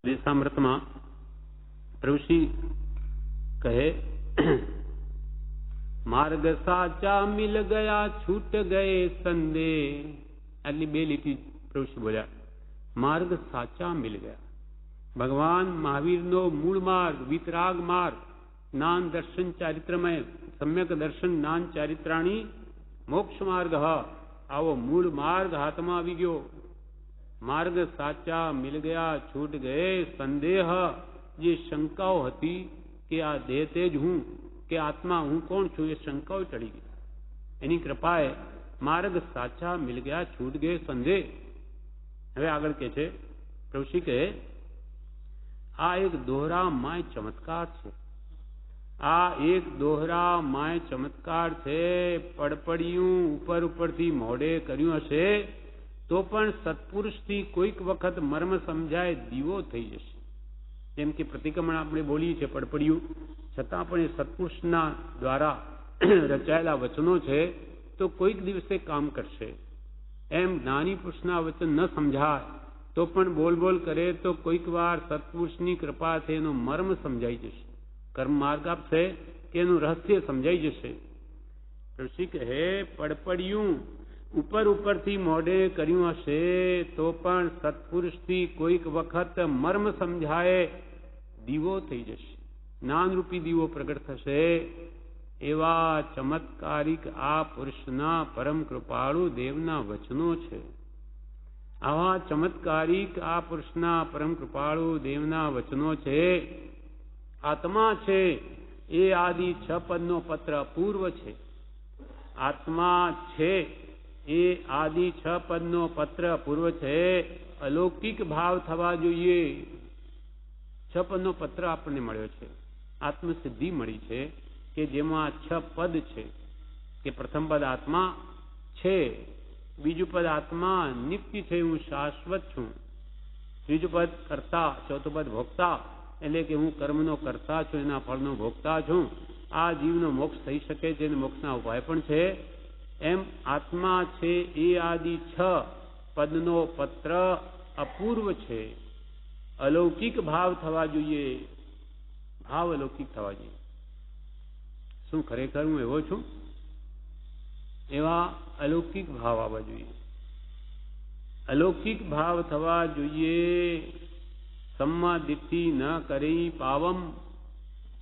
દેશામૃતમાં ઋષિ કહે, માર્ગ સાચા મિલ ગયા છૂટ ગયે સંદેહ. આટલી બે લીટી ઋષિ બોલ્યા. માર્ગ સાચા મિલ ગયા. ભગવાન મહાવીરનો મૂળ માર્ગ, વિતરાગ માર્ગ, જ્ઞાન દર્શન ચારિત્રમય, સમ્યક દર્શન જ્ઞાન ચારિત્રાણી મોક્ષ માર્ગ. આવો મૂળ માર્ગ હાથમાં આવી ગયો. માર્ગ સાચા મિલ ગયા છૂટ ગયે સંદેહ. જે શંકાઓ હતી કે આ દેહ તેજ હું કે આત્મા હું કોણ છું, એ શંકાઓ ચડી ગઈ. એની કૃપાએ માર્ગ સાચા મિલ ગયા છૂટ ગયે સંદેહ. હવે આગળ કે છે ઋષિ કહે, આ એક દોહરા માય ચમત્કાર છે. આ એક દોહરા માય ચમત્કાર છે. પડપડિયું ઉપર ઉપરથી મોઢે કર્યું હશે તો પણ સત્પુરુષથી કોઈક વખત મર્મ સમજાય દીવો થઈ જશે. જેમ કે પ્રતિક્રમણ આપણે બોલીએ છીએ પડપડિયું, છતાં પણ એ સત્પુરુષના દ્વારા રચાયેલા વચનો છે તો કોઈક દિવસે કામ કરશે. એમ જ્ઞાની પુરુષના વચન ન સમજાય તો પણ બોલ બોલ કરે તો કોઈક વાર સત્પુરુષની કૃપાથી એનો મર્મ સમજાઈ જશે. કર્મ માર્ગ આપશે કે એનું રહસ્ય સમજાઈ જશે. ઋષિ કહે, પડપડિયું ઉપર ઉપરથી મોઢે કર્યું હશે તો પણ સત્પુરુષથી કોઈક વખત મર્મ સમજાય દીવો થઈ જશે. જ્ઞાનરૂપી દીવો પ્રગટ થશે. એવા ચમત્કારિક આ પુરુષના પરમ કૃપાળુ દેવના વચનો છે. આવા ચમત્કારિક આ પુરુષના પરમ કૃપાળુ દેવના વચનો છે. આત્મા છે એ આદિ 6 પદનો પત્ર અપૂર્વ છે. આત્મા છે એ આદિ 6 પદનો પત્ર અપૂર્વ છે. અલૌકિક ભાવ થવા જોઈએ. 6 પદનો પત્ર આપણને મળ્યો છે. આત્મસિદ્ધિ મળી છે કે જેમાં 6 પદ છે. કે પ્રથમ પદ આત્મા છે, બીજું પદ આત્મા નિત્ય છે, હું શાશ્વત છું, ત્રીજું પદ કર્તા, ચોથું પદ ભોગતા, એટલે કે હું કર્મનો કર્તા છું, એના ફળનો ભોગતા છું. આ જીવનો મોક્ષ થઈ શકે છે અને મોક્ષના ઉપાય પણ છે. એમ આત્મા છે એ આદિ 6 પદનો પત્ર અપૂર્વ છે. અલૌકિક ભાવ થવા જોઈએ. ભાવ અલૌકિક થવા જોઈએ. શું ખરેખર હું એવો છું? એવા અલૌકિક ભાવ આવવા જોઈએ. અલૌકિક ભાવ થવા જોઈએ. सम्मा दिट्ठी न કરી પાવમ.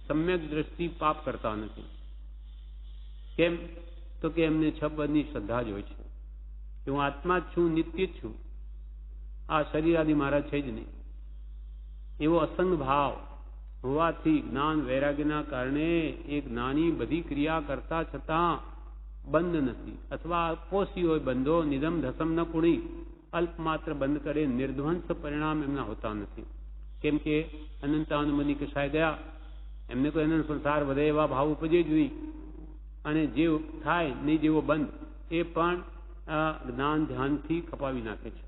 સમ્યક દ્રષ્ટિ પાપ કરતા નથી. કેમ? તો કે એમને 6 પદની શ્રદ્ધા જ હોય છે કે હું આત્મા જ છું, નિત્ય જ છું, આ શરીર આદિ મારા છે જ નહીં. એવો અસંગ ભાવ હોવાથી જ્ઞાન વૈરાગ્યના કારણે એ જ્ઞાની બધી ક્રિયા કરતા છતાં બંધ નથી, અથવા પોષી હોય બંધો નિધમ ધસમ ન કુણી, અલ્પ માત્ર બંધ કરે, નિર્ધ્વંસ પરિણામ એમના હોતા નથી. કેમ કે અનંતાનુમની કસાય ગયા, એમને કોઈ અનંત સંસાર વધે એવા ભાવ ઉપજે જ નહીં. અને જે થાય નહીં જેવો બંધ એ પણ જ્ઞાન ધ્યાનથી કપાવી નાખે છે.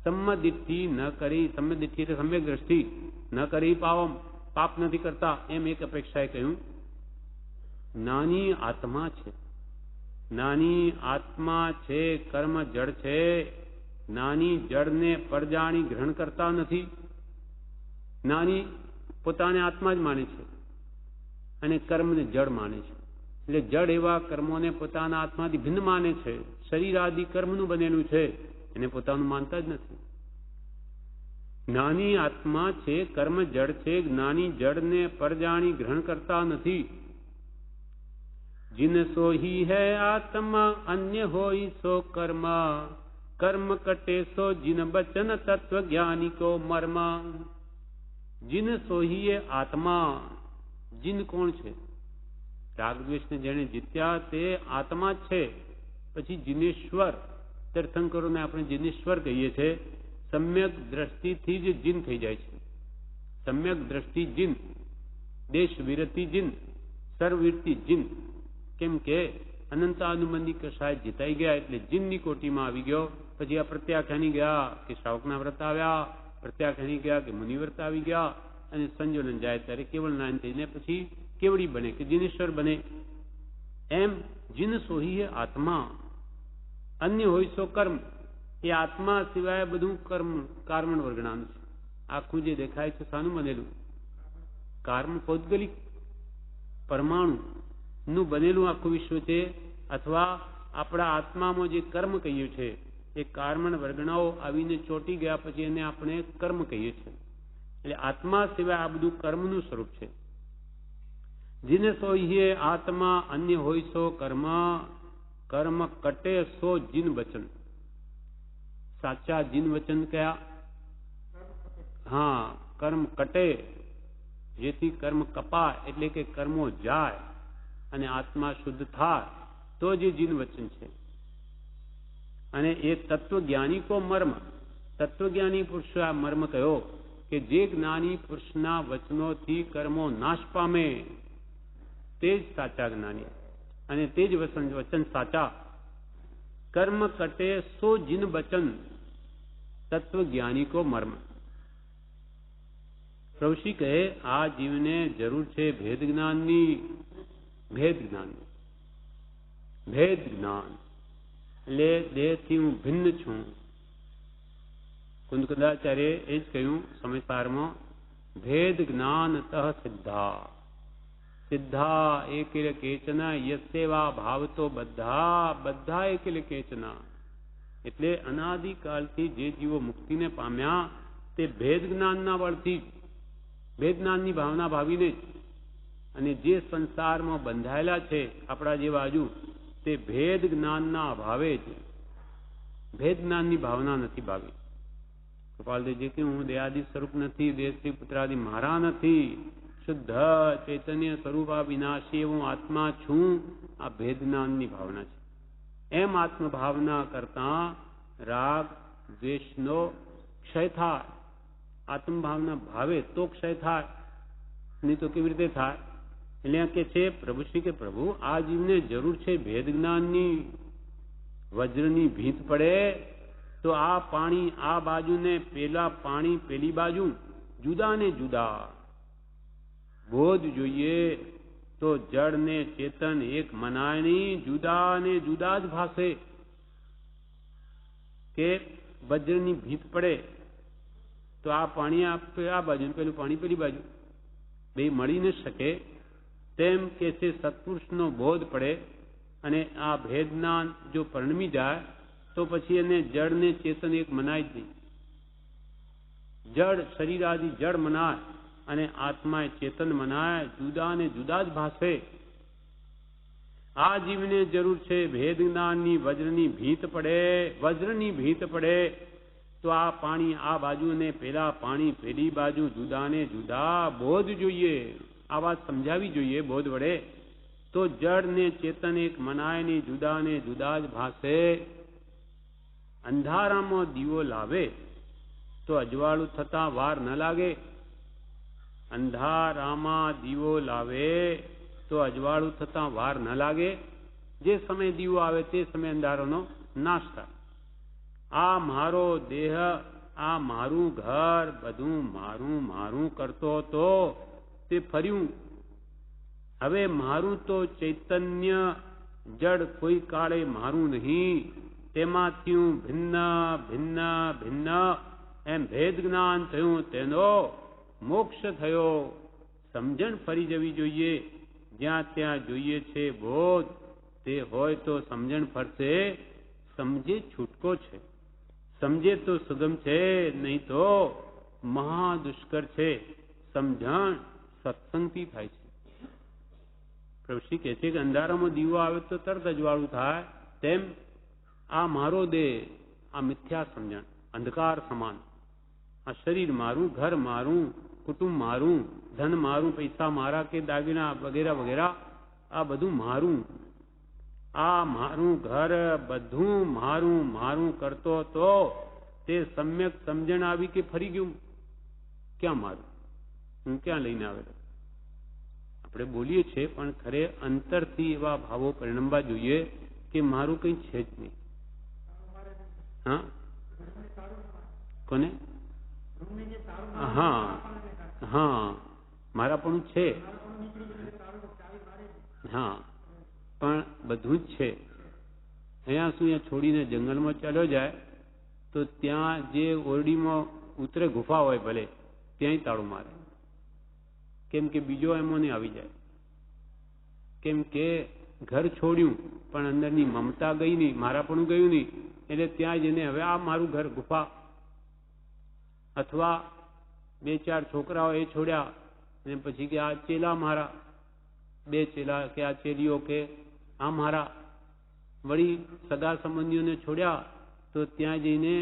સંમદિઠ્ઠિ ન કરી, સંમદિઠ્ઠિ એટલે સમ્યક દ્રષ્ટિ, ન કરી પાવમ, પાપ નથી કરતા. એમ એક અપેક્ષાએ કહ્યું. જ્ઞાની આત્મા છે. જ્ઞાની આત્મા છે, કર્મ જડ છે. જ્ઞાની જડને પરજાણી ગ્રહણ કરતા નથી. જ્ઞાની પોતાને આત્મા જ માને છે અને કર્મને જડ માને છે. એટલે જડ એવા કર્મોને પોતાના આત્માથી ભિન્ન માને છે. શરીર આદિ કર્મનું બનેલું છે, એને પોતાનું માનતા જ નથી. જ્ઞાની આત્મા છે, કર્મ જડ છે. જ્ઞાની જડને પરજાણી ગ્રહણ કરતા નથી. जिन सोही है आत्मा अन्य होई सो कर्म, कर्म कटे सो जिन बचन तत्व ज्ञानी को मर्म. जिन सोही है आत्मा. जिन કોણ છે? રાગદ્વેષને જેને જીત્યા તે આત્મા જ છે. પછી જીનેશ્વર, તીર્થંકરોને આપણે જીનેશ્વર કહીએ છીએ. સમ્યક દ્રષ્ટિથી જ જીન થઈ જાય છે. સમ્યક દ્રષ્ટિ જીન, દેશ વિરતિ જીન, સર્વવીરતિ જીન. કેમ કે અનંતાનુબંધી કસાય જીતાઈ ગયા એટલે જીનની કોટીમાં આવી ગયો. પછી આ પ્રત્યાખ્યાની ગયા કે શ્રાવકના વ્રત આવ્યા, પ્રત્યાખ્યાની ગયા કે મુનિવ્રત આવી ગયા, અને સંજોલન જાય ત્યારે કેવળ નાયન થઈને પછી કેવડી બને કે જીનેશ્વર બને. એમ જીન સોહી આત્મા, અન્ય હોય સો કર્મ. એ આત્મા સિવાય બધું કર્મ, કાર્મણ વર્ગણાનું છે. આખું જે દેખાય છે શાનું બનેલું? કાર્બન પૌદ્ગલિક પરમાણુ નું બનેલું આખું વિશ્વ છે, અથવા આપણા આત્મામાં જે કર્મ કહીએ છે એ કાર્બન વર્ગણાઓ આવીને ચોંટી ગયા પછી એને આપણે કર્મ કહીએ છીએ. એટલે આત્મા સિવાય આ બધું કર્મનું સ્વરૂપ છે. જીને સોઈએ આત્મા અન્ય હોય સો કર્મ, કર્મ કટે સો જીન વચન. સાચા જીન વચન કયા? હા, કર્મ કટે, જેથી કર્મ કપાય એટલે કે કર્મો જાય અને આત્મા શુદ્ધ થાય તો જે જીન વચન છે. અને એ તત્વજ્ઞાની કો મર્મ, તત્વજ્ઞાની પુરુષ આ મર્મ કયો કે જે જ્ઞાની પુરુષના વચનોથી કર્મો નાશ પામે તે જ સાચા જ્ઞાની અને તે જ વચન સાચા. કર્મ કટે સો જીન વચન, તત્વજ્ઞાની કો મર્મ. પ્રભુશ્રી કહે આ જીવને જરૂર છે ભેદ જ્ઞાનની. ભેદ જ્ઞાન, ભેદ જ્ઞાન એટલે દેહથી હું ભિન્ન છું. કુંદકદાચાર્ય એ જ કહ્યું સમયસારમાં, ભેદ જ્ઞાનતઃ સિદ્ધા, સિદ્ધા એકેલ કેચન યસ્યવા ભાવતો બધા, બધા એકેલ કેચન. એટલે અનાદિકાળથી જે જીવો મુક્તિને પામ્યા તે ભેદ જ્ઞાનના બળથી જ, ભેદ જ્ઞાનની ભાવના ભાવીને જ. અને જે સંસારમાં બંધાયેલા છે આપણા જેવા હજુ, તે ભેદ જ્ઞાનના અભાવે જ, ભેદ જ્ઞાનની ભાવના નથી ભાવી. કૃપાલદેવજી કે હું દેહાદિ સ્વરૂપ નથી, દેહશ્રી પુત્રાદિ મારા નથી, શુદ્ધ ચૈતન્ય સ્વરૂપા વિનાશી હું આત્મા છું, આ ભેદ જ્ઞાનની ભાવના છે. એમ આત્મભાવના કરતા રાગ દ્વેષનો ક્ષય થાય. આત્મભાવના ભાવે તો ક્ષય થાય, નહીં તો કેવી રીતે થાય? એટલે કે છે પ્રભુશ્રી કે પ્રભુ આ જીવને જરૂર છે ભેદ જ્ઞાનની. વજ્રની ભીત પડે તો આ પાણી આ બાજુ ને પેલા પાણી પેલી બાજુ, જુદા ને જુદા. બોધ જોઈએ તો જળ ને ચેતન એક મનાય નહીં, જુદા ને જુદા જ ભાસે. કે વજ્રની ભીત પડે તો આ પાણી આ બાજુ, પેલું પાણી પેલી બાજુ, બે મળી ન શકે. તેમ કે છે સત્પુરુષનો બોધ પડે અને આ ભેદના જો પરિણમી જાય તો પછી એને જળ ને ચેતન એક મનાય જ નહીં. જળ શરીર આદિ જળ મનાય અને આત્મા ચેતન મનાય, જુદા ને જુદા જ ભાષે. આ જીવને જરૂર છે ભેદ જ્ઞાનની. વજ્રની ભીત પડે, વજ્રની ભીત પડે તો આ પાણી આ બાજુ ને પેલા પાણી પેલી બાજુ, જુદા ને જુદા. બોધ જોઈએ, આ વાત સમજાવી જોઈએ બોધ વડે. તો જળ ને ચેતન એક મનાય ની, જુદા ને જુદા જ ભાષે. અંધારામાં દીવો લાવે તો અજવાળું થતા વાર ન લાગે. અંધારામાં દીવો લાવે તો અજવાળું થતા વાર ન લાગે. જે સમય દીવો આવે તે સમય અંધારાનો નાશ થાય. આ મારો દેહ, આ મારું ઘર, બધું મારું મારું કરતો હતો તે ફર્યું. હવે મારું તો ચૈતન્ય જડ કોઈ કાળે મારું નહીં, તેમાંથી હું ભિન્ન ભિન્ન ભિન્ન એમ ભેદ જ્ઞાન થયું, તેનો મોક્ષ થયો. સમજણ ફરી જવી જોઈએ. જ્યાં ત્યાં જોઈએ છે બોધ, તે હોય તો સમજણ ફરશે. સમજે છૂટકો છે, સમજે તો સુગમ છે, નહીં તો મહાદુષ્કર છે. સમજણ સત્સંગથી થાય છે. પ્રભુશ્રી કહે છે કે અંધારામાં દીવો આવે તો તરત અજવાળું થાય. તેમ આ મારો દેહ, આ મિથ્યા સમજણ, અંધકાર સમાન. આ શરીર મારું, ઘર મારું, કુટુંબ મારું, ધન મારું, પૈસા મારા કે દાગીના વગેરે વગેરે, આ બધું મારું. આ મારું ઘર બધું મારું મારું કરતો તો તે સમ્યક સમજણ આવી કે ફરી ગયું. ક્યાં મારું? હું ક્યાં લઈને આવેલો? આપણે બોલીએ છીએ પણ ખરે અંતરથી એવા ભાવો પરિણમવા જોઈએ કે મારું કંઈ છે જ નહીં. હા, કોને? હા હા, મારા પણ છે. હા, પણ બધું જ છે. અહીંયા શું, અહીંયા છોડીને જંગલમાં ચાલ્યો જાય તો ત્યાં જે ઓરડીમાં ઉતરે ગુફા હોય ભલે, ત્યાંય તાળું મારે. કેમ કે બીજો એમો નહીં આવી જાય. કેમ કે ઘર છોડ્યું પણ અંદરની મમતા ગઈ નહીં, મારાપણું ગયું નહીં, એટલે ત્યાં જઈને હવે આ મારું ઘર ગુફા. અથવા 2-4 છોકરાઓ એ છોડ્યા અને પછી કે આ ચેલા મારા, 2 ચેલા કે આ ચેલીઓ કે આ મારા. વળી સગા સંબંધીઓને છોડ્યા તો ત્યાં જઈને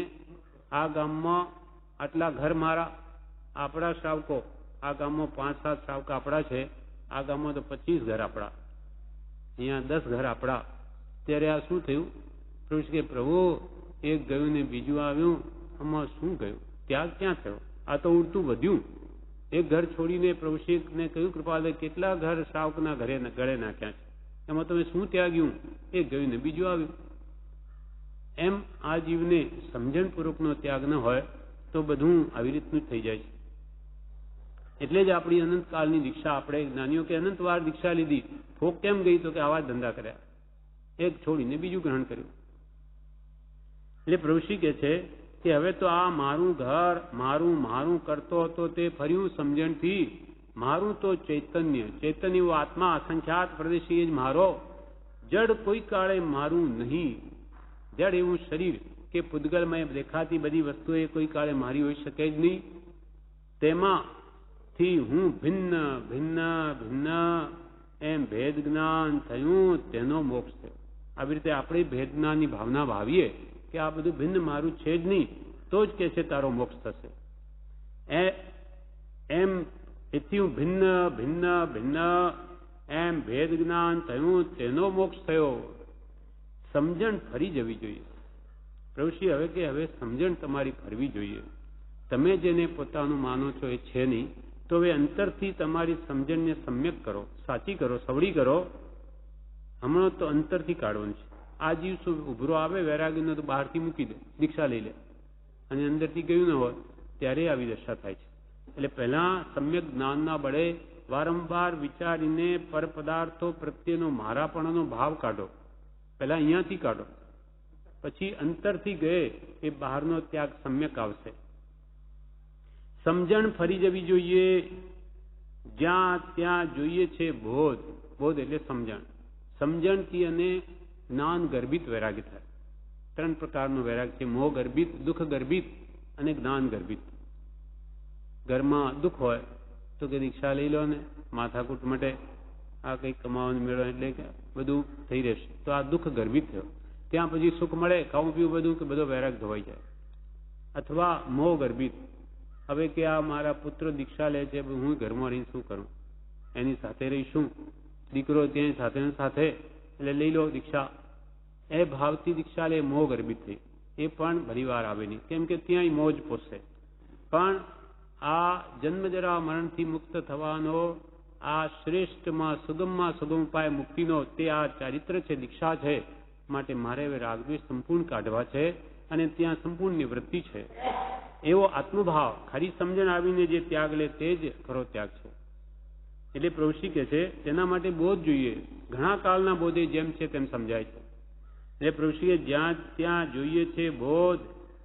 આ ગામમાં આટલા ઘર મારા, આપણા શ્રાવકો, આ ગામમાં 5-7 શ્રાવક આપણા છે, આ ગામમાં તો 25 ઘર આપણા, અહીંયા 10 ઘર આપણા. ત્યારે આ શું થયું? પ્રભુ કે પ્રભુ એક ગયું ને બીજું આવ્યું, આમાં શું ગયું? ત્યાગ ક્યાં થયો? આ તો ઉડતું વધ્યું. એક ઘર છોડીને પ્રભુશ્રીને કહ્યું કૃપાલય કેટલા ઘર શ્રાવકના ઘરે ગળે નાખ્યા છે, એમાં તમે શું ત્યાગ્યું? એક ગયું ને બીજું આવ્યું. એમ આ જીવને સમજણપૂર્વકનો ત્યાગ ન હોય તો બધું આવી રીતનું થઈ જાય છે. એટલે જ આપણી અનંતકાળની દીક્ષા, આપણે જ્ઞાનીઓ કે અનંતવાર દીક્ષા લીધી, ફોક કેમ ગઈ? તો કે આવા ધંધા કર્યા, એક છોડીને બીજું ગ્રહણ કર્યું. એટલે પ્રભુશ્રી કહે છે કે હવે તો આ મારું ઘર મારું મારું કરતો હતો તે ફર્યું સમજણથી. મારું તો ચૈતન્ય, ચૈતન્ય એવો આત્મા અસંખ્યાત પ્રદેશી જ મારો. જડ કોઈ કાળે મારું નહીં. જડ એવું શરીર કે પૂતગલમય દેખાતી બધી વસ્તુઓ એ કોઈ કાળે મારી હોઈ શકે જ નહીં. તેમાંથી હું ભિન્ન ભિન્ન ભિન્ન એમ ભેદ જ્ઞાન થયું, તેનો મોક્ષ થયો. આવી રીતે આપણે ભેદ જ્ઞાનની ભાવના ભાવીએ કે આ બધું ભિન્ન મારું છે જ નહીં, તો જ કે છે તારો મોક્ષ થશે. એમ એથી હું ભિન્ન ભિન્ન ભિન્ન એમ ભેદ જ્ઞાન થયું, તેનો મોક્ષ થયો. સમજણ ફરી જવી જોઈએ. પ્રભુશ્રી હવે કે હવે સમજણ તમારી ફરવી જોઈએ. તમે જેને પોતાનું માનો છો એ છે નહીં, તો હવે અંતરથી તમારી સમજણને સમ્યક કરો, સાચી કરો, સવડી કરો. હમણાં તો અંતરથી કાઢવાનું છે. આ જીવ શું ઉભરો આવે વૈરાગીનો તો બહારથી મૂકી દે, દીક્ષા લઈ લે, અને અંદરથી ગયું ન હોય ત્યારે આવી દશા થાય છે. એટલે પહેલા સમ્યક જ્ઞાનના બળે વારંવાર વિચારીને પર પદાર્થો પ્રત્યેનો મારાપણાનો ભાવ કાઢો. પહેલા અહીંયાથી કાઢો, પછી અંતરથી ગયે એ બહારનો ત્યાગ સમ્યક આવશે. સમજણ ફરી જવી જોઈએ. જ્યાં ત્યાં જોઈએ છે બોધ. બોધ એટલે સમજણ. સમજણથી અને જ્ઞાન ગર્ભિત વૈરાગ્ય થાય. 3 પ્રકારનો વૈરાગ્ય છે: મોહ ગર્ભિત, દુઃખ ગર્ભિત અને જ્ઞાન ગર્ભિત. ઘરમાં દુઃખ હોય તો કે દીક્ષા લઈ લો ને, માથાકૂટ માટે, આ કંઈક કમાવાનું મેળો એટલે કે બધું થઈ રહેશે, તો આ દુઃખ ગર્ભિત થયો. ત્યાં પછી સુખ મળે, ખાવું પીવું બધું, કે બધો વૈરાગ ધોવાઈ જાય. અથવા મોહ ગર્ભિત, હવે કે આ મારા પુત્ર દીક્ષા લે છે, હું ઘરમાં રહીને શું કરું, એની સાથે રહીશું, દીકરો ત્યાં સાથે સાથે, એટલે લઈ લો દીક્ષા. એ ભાવથી દીક્ષા લે, મોહ ગર્ભિત થઈ. એ પણ ભલીવાર આવે નહીં, કેમ કે ત્યાંય મોજ પોષે. પણ આ જન્મજરા મરણથી મુક્ત થવાનો આ શ્રેષ્ઠમાં સુગમ ઉપાય મુક્તિનો તે આ ચારિત્ર છે, દીક્ષા છે. માટે મારે હવે રાગદ્વેષ સંપૂર્ણ કાઢવા છે અને ત્યાં સંપૂર્ણ નિવૃત્તિ છે. એવો આત્મભાવ, ખરી સમજણ આવીને જે ત્યાગ લે તે જ ખરો ત્યાગ છે. એટલે પ્રભુશ્રી કહે છે તેના માટે બોધ જોઈએ. ઘણા કાળના બોધે જેમ છે તેમ સમજાય છે. એટલે પ્રભુશ્રીએ જ્યાં ત્યાં જોઈએ છે બોધ,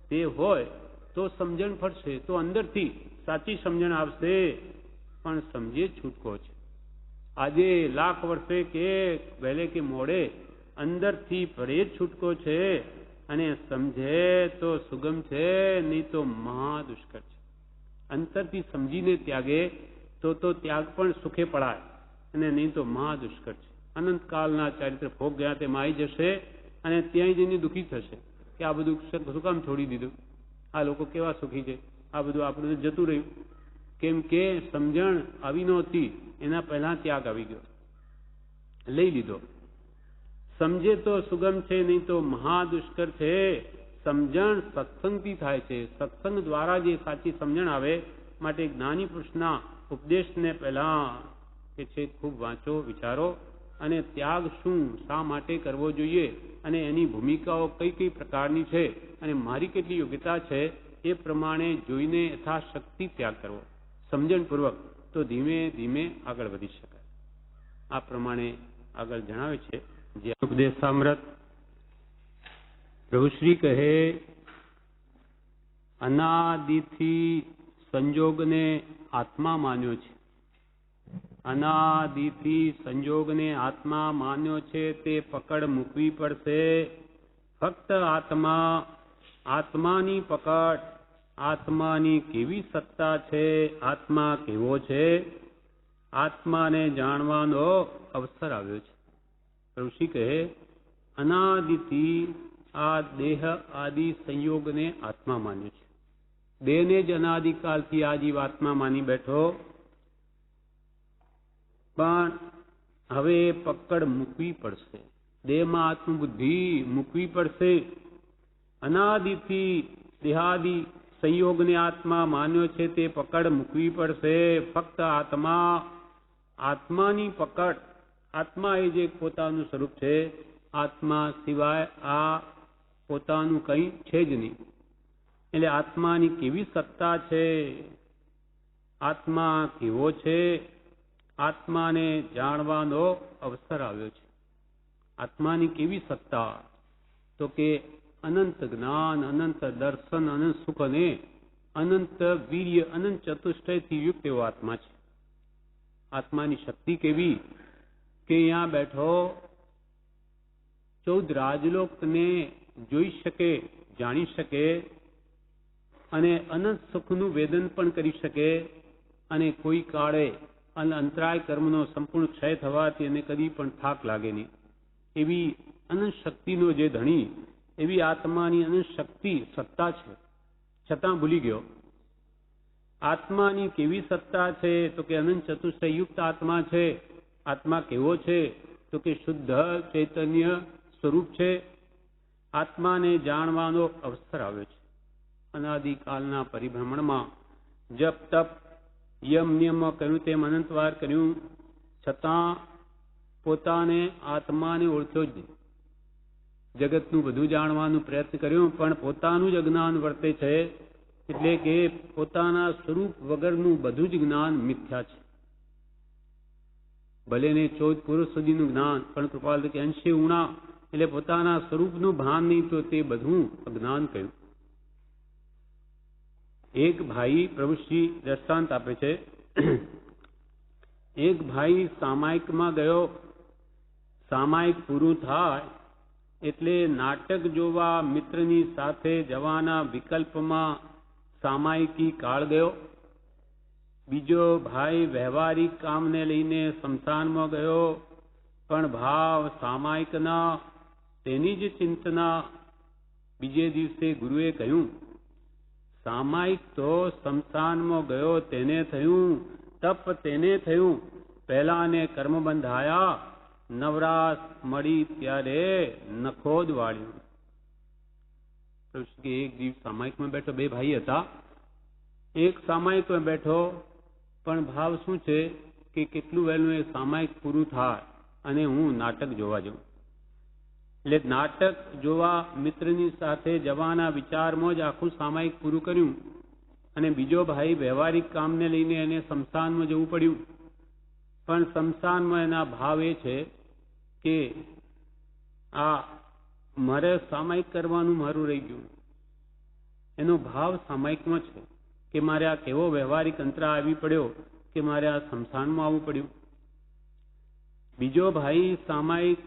તે હોય તો સમજણ ફરશે, તો અંદરથી સાચી સમજણ આવશે. પણ સમજે છૂટકો છે. આજે લાખ વર્ષે કે વહેલે કે મોડે અંદરથી ફરે છૂટકો છે, અને સમજે તો સુગમ છે, નહીં તો મહા દુષ્કર છે. અંતરથી સમજીને ત્યાગે તો ત્યાગ પણ સુખે પડાય, અને નહીં તો મહા દુષ્કર છે. અનંતકાળના ચારિત્ર ભોગ ગયા તેમાં આવી જશે, અને ત્યાંય જઈને દુઃખી થશે કે આ બધું શું કામ છોડી દીધું, આ લોકો કેવા સુખી છે, આ બધું આપણું જતું રહ્યું. કેમ કે સમજણ આવી નહોતી, એના પહેલા ત્યાગ આવી ગયો, લઈ લીધો. સમજે તો સુગમ છે, નહીં તો મહાદુષ્કર છે. સમજણ સત્સંગથી થાય છે. સત્સંગ દ્વારા જે સાચી સમજણ આવે, માટે જ્ઞાની પુરુષના ઉપદેશને પહેલા કે છે ખૂબ વાંચો, વિચારો, અને ત્યાગ શું, શા માટે કરવો જોઈએ, અને એની ભૂમિકાઓ કઈ કઈ પ્રકારની છે, અને મારી કેટલી યોગ્યતા છે, એ પ્રમાણે જોઈને યથાશક્તિ ત્યાગ કરવો સમજણપૂર્વક, તો ધીમે ધીમે આગળ વધી શકાય. આ પ્રમાણે આગળ જણાવે છે જે ઉપદેશામૃત. પ્રભુશ્રી કહે, અનાદિથી સ સંજોગને આત્મા માન્યો છે, અનાદિથી સંજોગને આત્મા માન્યો છે, તે પકડ મૂકવી પડશે. ફક્ત આત્માની પકડ, આત્માની કેવી સત્તા છે, આત્મા કેવો છે, આત્માને જાણવાનો અવસર આવ્યો છે. ઋષિ કહે અનાદિથી આ દેહ આદિ સંયોગને આત્મા માન્યો છે. દેહને જ અનાદિકાલથી આ જીવ આત્મા માની બેઠો, પણ હવે પકડ મૂકવી પડશે. દેહમાં આત્મબુદ્ધિ મૂકવી પડશે. અનાદિથી દેહાદિ સંયોગને આત્મા માન્યો છે, તે પકડ મૂકવી પડશે. ફક્ત આત્માની પકડ, આત્મા એ જે પોતાનું સ્વરૂપ છે, આત્મા સિવાય આ પોતાનું કંઈ છે જ નહીં. એટલે આત્માની કેવી સત્તા છે, આત્મા કેવો છે, આત્માને જાણવાનો અવસર આવ્યો છે. આત્માની કેવી સત્તા? તો કે અનંત જ્ઞાન, અનંત દર્શન, અનંત સુખ અને અનંત વીર્ય, અનંત ચતુષ્ટયથી યુક્ત એવો આત્મા છે. આત્માની શક્તિ કેવી કે અહીંયા બેઠો 14 રાજલોકને જોઈ શકે, જાણી શકે અને અનંત સુખનું વેદન પણ કરી શકે, અને કોઈ કાળે અંતરાય કર્મનો સંપૂર્ણ ક્ષય થવાથી એને કદી પણ થાક લાગે નહીં. એવી અનંત શક્તિનો જે ધણી, એવી આત્માની અનંત શક્તિ સત્તા છે, છતાં ભૂલી ગયો. આત્માની કેવી સત્તા છે? તો કે અનંત ચતુષ્ટય યુક્ત આત્મા છે. આત્મા કેવો છે? તો કે શુદ્ધ ચૈતન્ય સ્વરૂપ છે. આત્માને જાણવાનો અવસર આવ્યો છે. અનાદિકાલના પરિભ્રમણમાં જપ તપ યમ નિયમ કર્યું, તેમ અનંતવાર કર્યું, છતાં પોતાને આત્માને ઓળખ્યો જ નહીં. જગતનું બધું જાણવાનું પ્રયત્ન કર્યું, પણ પોતાનું જ અજ્ઞાન વર્તે છે. એટલે કે પોતાના સ્વરૂપ વગરનું બધું જ જ્ઞાન મિથ્યા છે. ભલે ને 14 પુરુષ સુધીનું જ્ઞાન, પણ કૃપાલ કે અંશે ઉણા, એટલે પોતાના સ્વરૂપનું ભાન નહીં, તો તે બધું અજ્ઞાન કહ્યું. એક ભાઈ, પ્રભુશ્રી દ્રષ્ટાંત આપે છે, એક ભાઈ સામાયિકમાં ગયો. સામાયિક પૂરું થાય એટલે નાટક જોવા મિત્રની સાથે જવાના વિકલ્પમાં સામાયિકી કાળ ગયો. બીજો ભાઈ વ્યવહારિક કામને લઈને સ્મશાનમાં ગયો, પણ ભાવ સામાયિકના, તેની જ ચિંતના. બીજે દિવસે ગુરુએ કહ્યું, સામાયિક તો સ્મશાનમાં ગયો તેને થયું, તપ તેને થયું, પહેલાને કર્મ બંધાયા, નવરાશ મળી ત્યારે નખોદ વાળ્યું. એક દિવસ સામાયિકમાં બેઠો, બે ભાઈ હતા. એક સામાયિકમાં બેઠો, પણ ભાવ શું છે કે કેટલું વહેલું એ સામાયિક પૂરું થાય અને હું નાટક જોવા જાઉં. એટલે નાટક જોવા મિત્રની સાથે જવાના વિચારમાં જ આખું સામાયિક પૂરું કર્યું. અને બીજો ભાઈ વ્યવહારિક કામને લઈને એને સ્મશાનમાં જવું પડ્યું. પણ સ્મશાનમાં એના ભાવ એ છે કે આ મારે સામાયિક કરવાનું મારું રહી ગયું. એનો ભાવ સામાયિકમાં છે કે મારે આ કેવો વ્યવહારિક અંતરા આવી પડ્યો કે મારે આ સ્મશાનમાં આવવું પડ્યું. બીજો ભાઈ સામાયિક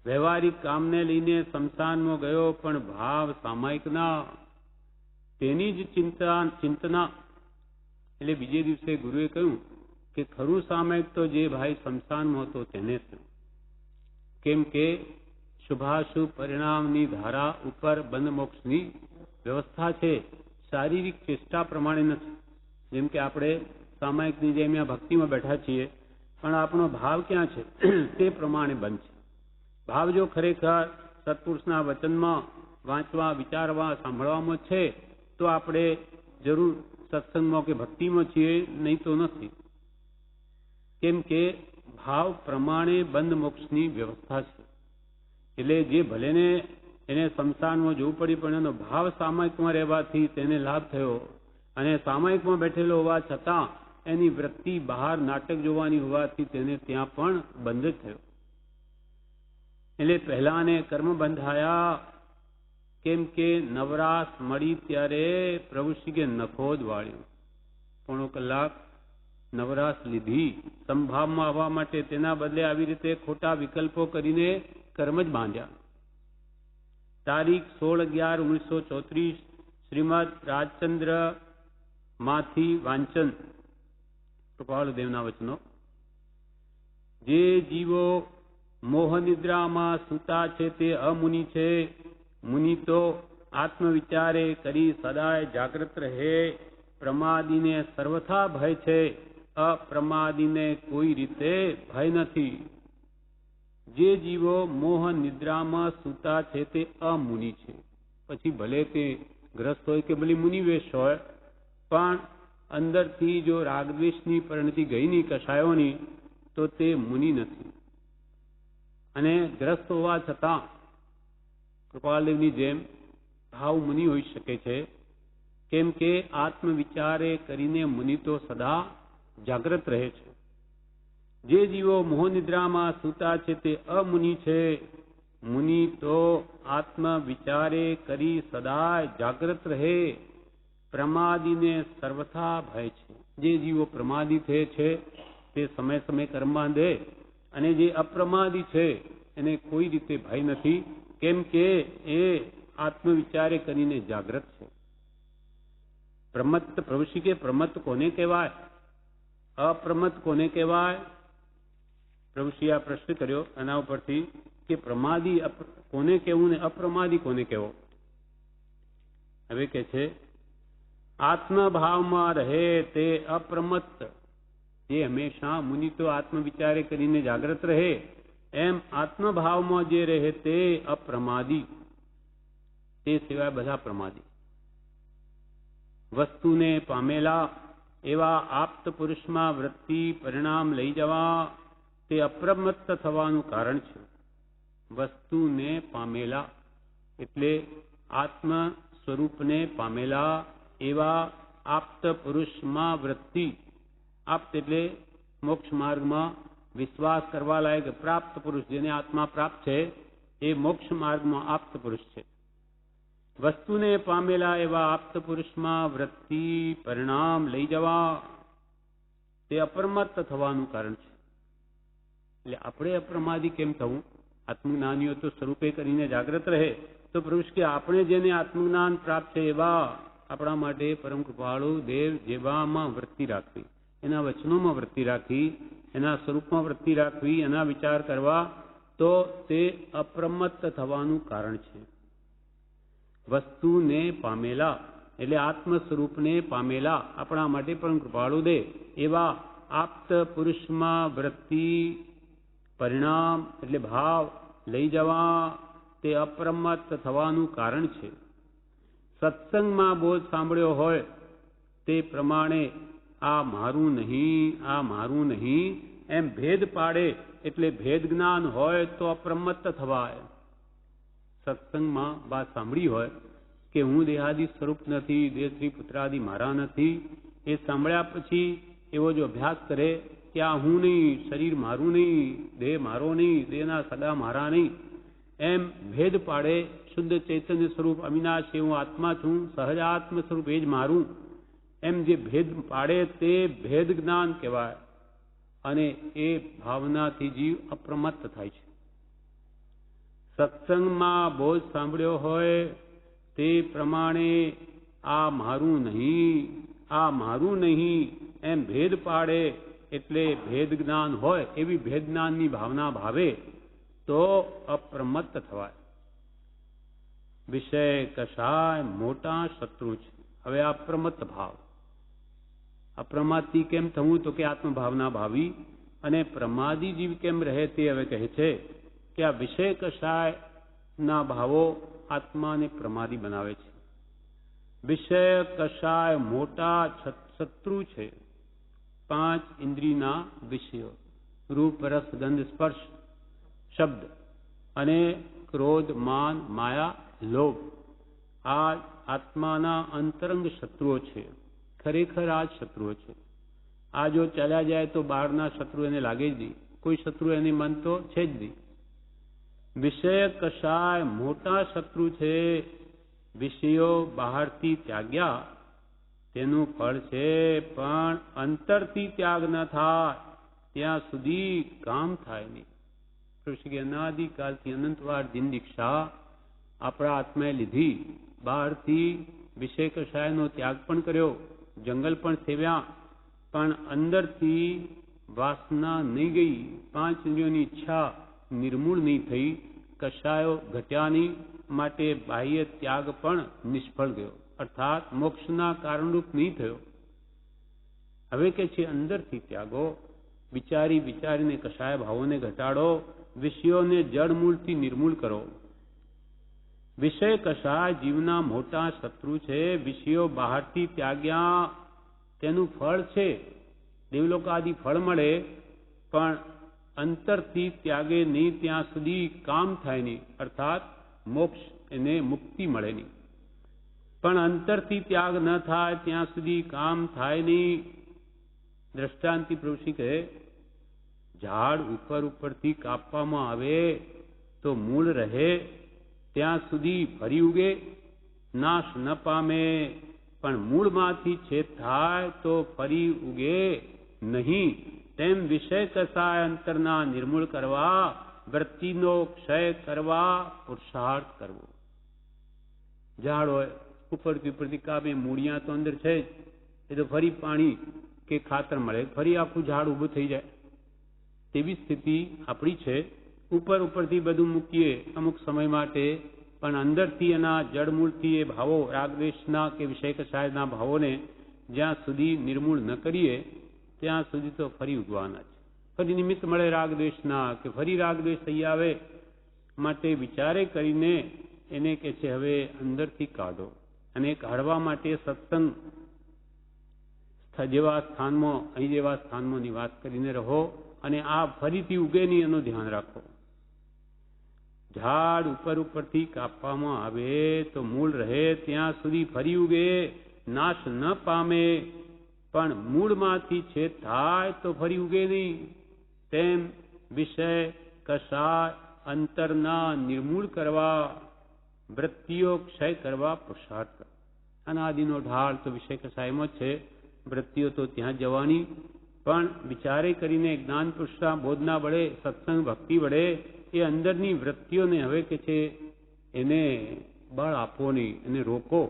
વ્યવહારિક કામને લઈને સ્મશાનમાં ગયો, પણ ભાવ સામાયિકના, તેની જ ચિંતના. એટલે બીજે દિવસે ગુરુએ કહ્યું કે ખરું સામાયિક તો જે ભાઈ સ્મશાનમાં હતો તેને થયું. કેમ કે શુભાશુભ પરિણામની ધારા ઉપર બંધ મોક્ષની વ્યવસ્થા છે, શારીરિક ચેષ્ટા પ્રમાણે નથી. જેમ કે આપણે સામાયિકની જેમ ભક્તિમાં બેઠા છીએ, પણ આપણો ભાવ ક્યાં છે તે પ્રમાણે બંધ છે. ભાવ જો ખરેખર સત્પુરુષના વચનમાં વાંચવા, વિચારવા, સાંભળવામાં છે, તો આપણે જરૂર સત્સંગમાં કે ભક્તિમાં છીએ, નહીં તો નથી. કેમ કે ભાવ પ્રમાણે બંધ મોક્ષની વ્યવસ્થા છે. એટલે જે ભલેને એને સ્મશાનમાં જવું પડ્યું, પણ એનો ભાવ સામાયિકમાં રહેવાથી તેને લાભ થયો. અને સામાયિકમાં બેઠેલો હોવા છતાં એની વૃત્તિ બહાર નાટક જોવાની હોવાથી તેને ત્યાં પણ બંધ જ થયો. એટલે પહેલાને કર્મ બંધાયા. કેમ કે નવરાશ મળી ત્યારે પ્રભુ શ્રીએ નખોદ વાળ્યું. પોણો કલાક નવરાશ લીધી સંભાવમાં આવવા માટે, તેના બદલે આવી રીતે ખોટા વિકલ્પો કરીને કર્મ જ બાંધ્યા. તારીખ 16/11/1934 શ્રીમદ રાજચંદ્ર માંથી વાંચન. કૃપાળુદેવના વચનો. જે જીવો મોહ નિદ્રામાં સૂતા છે તે અમુનિ છે. મુનિ તો આત્મવિચારે કરી સદાય જાગૃત રહે. પ્રમાદીને સર્વથા ભય છે, અપ્રમાદીને કોઈ રીતે ભય નથી. જે જીવો મોહ નિદ્રામાં સૂતા છે તે અમુનિ છે. પછી ભલે તે ગ્રસ્ત હોય કે ભલે મુનિવેશ હોય, પણ અંદરથી જો રાગદ્વેષની પરિણતિ ગઈ નહીં કશાયોની, તો તે મુનિ નથી. અને ગ્રસ્ત હોવા છતાં કૃપાલદેવની જેમ ભાવ મુનિ હોઈ શકે છે. કેમ કે આત્મવિચારે કરીને મુનિ તો સદા જાગ્રત રહે છે. જે જીવો મોહનિદ્રામાં સૂતા છે તે અમુનિ છે. મુનિ તો આત્મવિચારે કરી સદા જાગ્રત રહે. પ્રમાદીને સર્વથા ભય છે. જે જીવો પ્રમાદી થયે છે તે સમય સમય કર્મ બાંધે, અને જે અપ્રમાદી છે એને કોઈ રીતે ભય નથી. કેમ કે એ આત્મવિચારે કરીને જાગ્રત છે. પ્રમત્ત પ્રવૃષિ કે પ્રમત્ત કોને કહેવાય, અપ્રમત્ત કોને કહેવાય? પ્રભુશ્રીએ આ પ્રશ્ન કર્યો એના ઉપરથી કે પ્રમાદી કોને કહેવું ને અપ્રમાદી કોને કહેવો. હવે કે છે આત્મભાવમાં રહે તે અપ્રમત્ત. જે હંમેશા મુનિ તો આત્મવિચારે કરીને જાગ્રત રહે, એમ આત્મભાવમાં જે રહે તે અપ્રમાદી. તે સિવાય બધા પ્રમાદી. વસ્તુને પામેલા એવા આપ્ત પુરુષમાં વૃત્તિ પરિણામ લઈ જવા તે અપ્રમત્ત થવાનું કારણ છે. વસ્તુને પામેલા એટલે આત્મ સ્વરૂપને પામેલા એવા આપ્ત પુરુષમાં વૃત્તિ. આપ્ત એટલે મોક્ષ માર્ગમાં વિશ્વાસ કરવા લાયક પ્રાપ્ત પુરુષ, જેને આત્મા પ્રાપ્ત છે એ મોક્ષ માર્ગમાં આપ્ત પુરુષ છે. વસ્તુને પામેલા એવા આપ્ત પુરુષમાં વૃત્તિ પરિણામ લઈ જવા તે અપ્રમત્ત થવાનું કારણ છે. એટલે આપણે અપ્રમાદી કેમ થવું? આત્મજ્ઞાનીઓ તો સ્વરૂપે કરીને જાગ્રત રહે. તો પુરુષ કે આપણે જેને આત્મજ્ઞાન પ્રાપ્ત છે એવા આપણા માટે પરમ કૃપાળુ દેવ જેવામાં વૃત્તિ રાખવી, એના વચનોમાં વૃત્તિ રાખવી, એના સ્વરૂપમાં વૃત્તિ રાખવી, એના વિચાર કરવા, તો તે અપ્રમત્ત થવાનું કારણ છે. વસ્તુને પામેલા એટલે આત્મ સ્વરૂપને પામેલા આપણા માટે પણ કૃપાળુ દે એવા આપ્ત પુરુષમાં વૃત્તિ પરિણામ એટલે ભાવ લઈ જવા તે અપ્રમત્ત થવાનું કારણ છે. સત્સંગમાં બોધ સાંભળ્યો હોય તે પ્રમાણે આ મારું નહીં, આ મારું નહીં એમ ભેદ પાડે એટલે ભેદ જ્ઞાન હોય તો અપ્રમત્ત થવાય. સત્સંગમાં વાત સાંભળી હોય કે હું દેહાદિ સ્વરૂપ નથી, દેહશ્રી પુત્રાદિ મારા નથી, એ સાંભળ્યા પછી એવો જો અભ્યાસ કરે કે આ હું નહીં, શરીર મારું નહીં, દેહ મારો નહીં, દેહના સગા મારા નહીં, એમ ભેદ પાડે. શુદ્ધ ચૈતન્ય સ્વરૂપ અવિનાશી હું આત્મા છું, સહજાત્મ સ્વરૂપ એ જ મારું, એમ જે ભેદ પાડે તે ભેદ જ્ઞાન કહેવાય. અને એ ભાવનાથી જીવ અપ્રમત્ત થાય છે. સત્સંગમાં બોધ સાંભળ્યો હોય તે પ્રમાણે આ મારું નહીં, આ મારું નહીં એમ ભેદ પાડે એટલે ભેદ જ્ઞાન હોય એવી ભેદ જ્ઞાનની ભાવના ભાવે તો અપ્રમત્ત થવાય. વિષય કશાય મોટા શત્રુ છે. હવે અપ્રમત્ત ભાવ, અપ્રમાદથી કેમ થવું? તો કે આત્મભાવના ભાવી અને પ્રમાદી જીવ કેમ રહે તે હવે કહે છે કે આ વિષય કશાય ના ભાવો આત્માને પ્રમાદી બનાવે છે. વિષય કશાય મોટા શત્રુ છે. 5 ઇન્દ્રિયના વિષયો રૂપ રસ ગંધ સ્પર્શ શબ્દ અને ક્રોધ માન માયા લોભ આ આત્માના અંતરંગ શત્રુઓ છે. ખરેખર આ જ શત્રુઓ છે. આ જો ચાલ્યા જાય તો બહારના શત્રુ એને લાગે જ નહીં, કોઈ શત્રુ એની મન તો છે જ નહીં. વિષય કશાય મોટા શત્રુ છે. વિષયો બહારથી ત્યાગ્યા તેનું ફળ છે, પણ અંતરથી ત્યાગ ન થાય ત્યાં સુધી કામ થાય નહીં. કૃષ્ણ અનાદિકાલથી અનંતવાર જીન દીક્ષા આપણા આત્માએ લીધી, બહારથી વિષય કષાયનો ત્યાગ પણ કર્યો, જંગલ પણ સેવ્યા, પણ અંદરથી વાસના નહીં ગઈ, 5 ઇન્દ્રિયોની ઈચ્છા નિર્મૂળ નહીં થઈ, કષાયો ઘટ્યા નહીં, માટે બાહ્ય ત્યાગ પણ નિષ્ફળ ગયો, અર્થાત મોક્ષના કારણરૂપ નહીં થયો. હવે કે છે અંદરથી ત્યાગો, વિચારી વિચારીને કષાય ભાવોને ઘટાડો, વિષયોને જડમૂળથી નિર્મૂળ કરો. વિષય કષાય જીવના મોટા શત્રુ છે. વિષયો બહારથી ત્યાગ્યા તેનું ફળ છે, દેવલોક આદિ ફળ મળે, પણ અંતરથી ત્યાગે નહીં ત્યાં સુધી કામ થાય નહીં, અર્થાત મોક્ષ એને મુક્તિ મળે નહીં. પણ અંતરથી ત્યાગ ન થાય ત્યાં સુધી કામ થાય નહીં. દ્રષ્ટાંતિ પ્રભુશ્રી કહે, ઝાડ ઉપરથી કાપવામાં આવે તો મૂળ રહે ત્યાં સુધી ફરી ઉગે, નાશ ન પામે, પણ મૂળમાંથી છેદ થાય તો ફરી ઉગે નહીં. તેમ વિષય કસાય અંતરના નિર્મૂળ કરવા, વૃત્તિનો ક્ષય કરવા પુરુષાર્થ કરવો. ઝાડ હોય ઉપરથી કાપે, મૂળિયા તો અંદર છે જ, એ તો ફરી પાણી કે ખાતર મળે, ફરી આખું ઝાડ ઊભું થઈ જાય. તેવી સ્થિતિ આપણી છે. ઉપરથી બધું મૂકીએ અમુક સમય માટે, પણ અંદરથી એના જડમૂળથી એ ભાવો, રાગદ્વેષના કે વિષય કષાયના ભાવોને જ્યાં સુધી નિર્મૂળ ન કરીએ ત્યાં સુધી તો ફરી ઉગવાના છે. ફરી નિમિત્ત મળે રાગદ્વેષના કે ફરી રાગદ્વેષ થઈ આવે, માટે વિચારે કરીને એને કે છે હવે અંદરથી કાઢો. અને કાઢવા માટે સત્સંગ જેવા સ્થાનમાં, અહીં જેવા સ્થાનમાં નિવાસ કરીને રહો, અને આ ફરીથી ઉગે નહીં એનું ધ્યાન રાખો. ઝાડ ઉપરથી કાપવામાં આવે તો મૂળ રહે ત્યાં સુધી ફરી ઉગે, નાશ ન પામે, પણ મૂળમાંથી છેદ થાય તો ફરી ઉગે નહીં. તેમ વિષય કષાય અંતરના નિર્મૂળ કરવા, વૃત્તિઓ ક્ષય કરવા પુરુષાર્થ કરો. અનાદિનો ઢાળ તો વિષય કષાયમાં જ છે, વૃત્તિઓ તો ત્યાં જવાની, પણ વિચારે કરીને જ્ઞાન પુરુષના બોધના વડે, સત્સંગ ભક્તિ વડે એ અંદરની વૃત્તિઓને હવે કે છે એને બળ આપો નહીં, એને રોકો.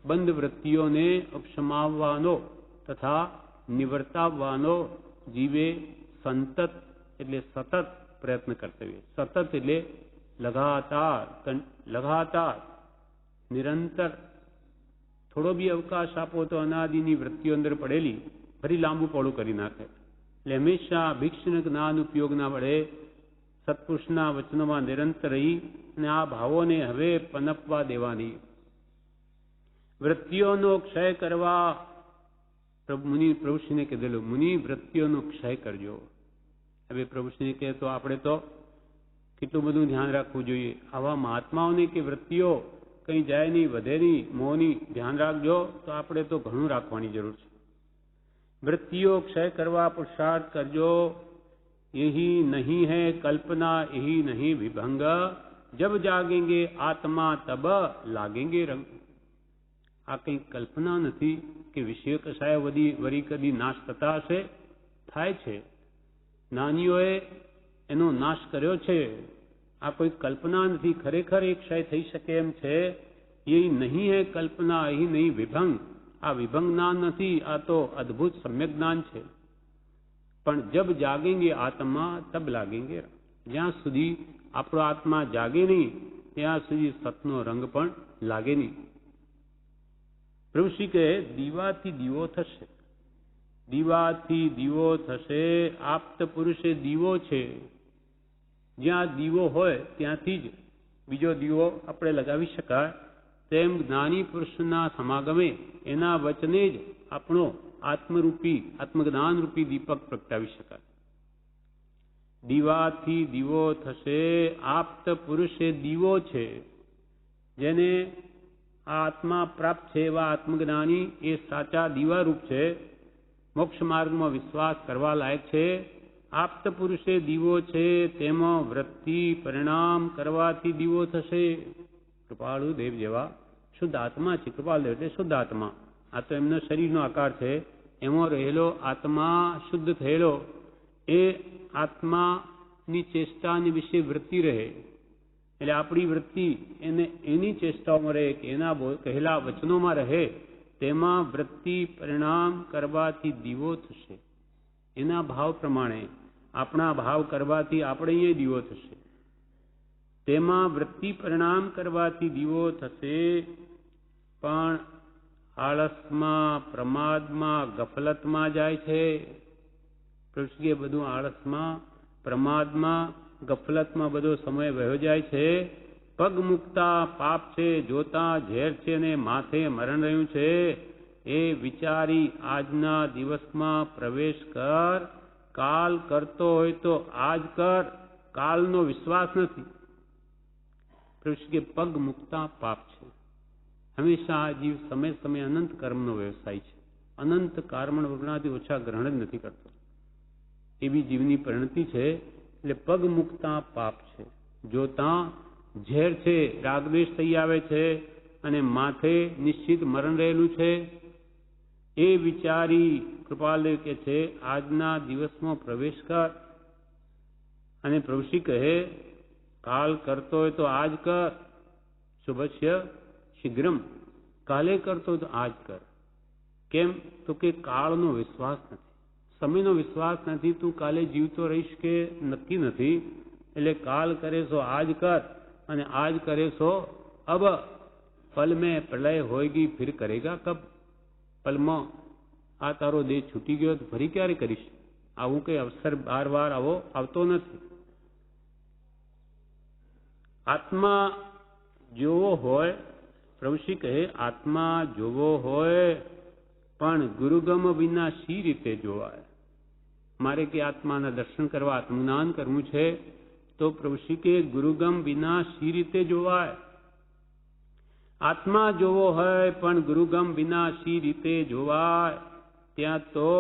બંધ વૃત્તિઓને ઉપશમાવવાનો તથા નિવર્તાવવાનો જીવે સંતત એટલે સતત પ્રયત્ન કર્તવ્ય. સતત એટલે લગાતાર નિરંતર. થોડો બી અવકાશ આપો તો અનાદિની વૃત્તિઓ અંદર પડેલી ફરી લાંબુ પોળું કરી નાખે. એટલે હંમેશા ભિક્ષણ જ્ઞાન ઉપયોગના વડે સત્પુરુષના વચનોમાં નિરંતર રહી અને આ ભાવોને હવે પનપવા દેવાની. વૃત્તિઓનો ક્ષય કરવા મુનિ પ્રભુશ્રીને કીધેલું, મુનિ વૃત્તિઓનો ક્ષય કરજો. હવે પ્રભુશ્રીને કહે તો આપણે તો કેટલું બધું ધ્યાન રાખવું જોઈએ. આવા મહાત્માઓને કે વૃત્તિઓ કંઈ જાય નહીં, વધે નહીં, મોહની ધ્યાન રાખજો, તો આપણે તો ઘણું રાખવાની જરૂર છે. વૃત્તિઓ ક્ષય કરવા પુરુષાર્થ કરજો. यही नहीं है कल्पना, यही नहीं विभंग, जब जागेंगे आत्मा तब लागेंगे रंग. આ કંઈ કલ્પના નથી કે વિષય કશાય વરી કદી નાશ થતા હશે, થાય છે. જ્ઞાનીઓએ એનો નાશ કર્યો છે. આ કોઈ કલ્પના નથી, ખરેખર એક ક્ષય થઈ શકે એમ છે. એ નહીં હે કલ્પના, એ નહીં વિભંગ. આ વિભંગ જ્ઞાન નથી, આ તો અદ્ભુત સમ્યક જ્ઞાન છે. પણ જબ જાગેંગે આત્મા તબ લાગેંગે. જ્યાં સુધી આપણો આત્મા જાગે નહીં ત્યાં સુધી સતનો રંગ પણ લાગે નહીં. પ્રભુશ્રી કહે દીવાથી દીવો થશે, દીવાથી દીવો થશે. આપ્ત પુરુષે દીવો છે. જ્યાં દીવો હોય ત્યાંથી જ બીજો દીવો આપણે લગાવી શકાય. તેમ જ્ઞાની પુરુષના સમાગમે એના વચને જ આપણો આત્મજ્ઞાન રૂપી દીપક પ્રગટાવી શકાય. દીવાથી દીવો થશે. આપ્ત પુરુષે દીવો છે. જેને આ આત્મા પ્રાપ્ત છે એવા આત્મજ્ઞાની એ સાચા દીવારૂપ છે. મોક્ષ માર્ગમાં વિશ્વાસ કરવા લાયક છે. આપ્ત પુરુષે દીવો છે. તેમાં વૃત્તિ પરિણામ કરવાથી દીવો થશે. કૃપાળુ દેવ જેવા શુદ્ધ આત્મા છે. કૃપાળુ દેવ એટલે શુદ્ધ આત્મા. આ તો એમનો શરીરનો આકાર છે, એમાં રહેલો આત્મા શુદ્ધ થયેલો એ આત્માની ચેષ્ટાની વિશે વૃત્તિ રહે. એટલે આપણી વૃત્તિ એને એની ચેષ્ટાઓમાં રહે કે એના કહેલા વચનોમાં રહે, તેમાં વૃત્તિ પરિણામ કરવાથી દીવો થશે. એના ભાવ પ્રમાણે આપણા ભાવ કરવાથી આપણે એ દીવો થશે. તેમાં વૃત્તિ પરિણામ કરવાથી દીવો થશે. પણ આળસમાં, પ્રમાદમાં, ગફલતમાં જાય છે. પ્રભુશ્રીએ બધું આળસમાં, પ્રમાદમાં, ગફલતમાં બધો સમય વહ્યો જાય છે. પગ મૂકતા પાપ છે, જોતા ઝેર છે ને માથે મરણ રહ્યું છે, એ વિચારી આજના દિવસમાં પ્રવેશ કર. કાલ કરતો હોય તો આજ કર. કાલનો વિશ્વાસ નથી. પ્રભુશ્રીએ પગ મૂકતા પાપ છે. હંમેશા આ જીવ સમય સમય અનંત કર્મનો વ્યવસાય છે. અનંત કર્મણ વગણાથી ઓછા ગ્રહણ જ નથી કરતો. એવી જીવની પરિણતિ છે. એટલે પગ મૂકતા પાપ છે, જોતા ઝેર છે, રાગદ્વેષ થઈ આવે છે અને માથે નિશ્ચિત મરણ રહેલું છે. એ વિચારી કૃપાલદેવ કે છે આજના દિવસમાં પ્રવેશ કર. અને પ્રભુશ્રી કહે કાલ કરતો હોય તો આજ કર. શુભસ્ય શીઘ્રમ. કાલે કરતો હોય તો આજ કર. કેમ તો કે કાળનો વિશ્વાસ નથી, સમયનો વિશ્વાસ નથી. તું કાલે જીવતો રહીશ કે નક્કી નથી. એટલે કાલ કરે સો આજ કર અને આજ કરે સો અબ. પલ મેં પ્રલય હોયગી ફિર કરેગા કબ. પલમાં આ તારો દેહ છૂટી ગયો તો ફરી ક્યારે કરીશ? આવું કઈ અવસર બાર વાર આવો આવતો નથી. આત્મા જોવો હોય, પ્રભુશ્રી કહે આત્મા જોવો હોય પણ ગુરુગમ વિના શી રીતે જોવાય? મારે કે આત્માના દર્શન કરવા, આત્મજ્ઞાન કરવું છે તો પ્રભુશ્રી કે ગુરુગમ વિના શી રીતે જોવાય? આત્મા જોવો હોય પણ ગુરુગમ વિના શી રીતે જોવાય? ત્યાં તો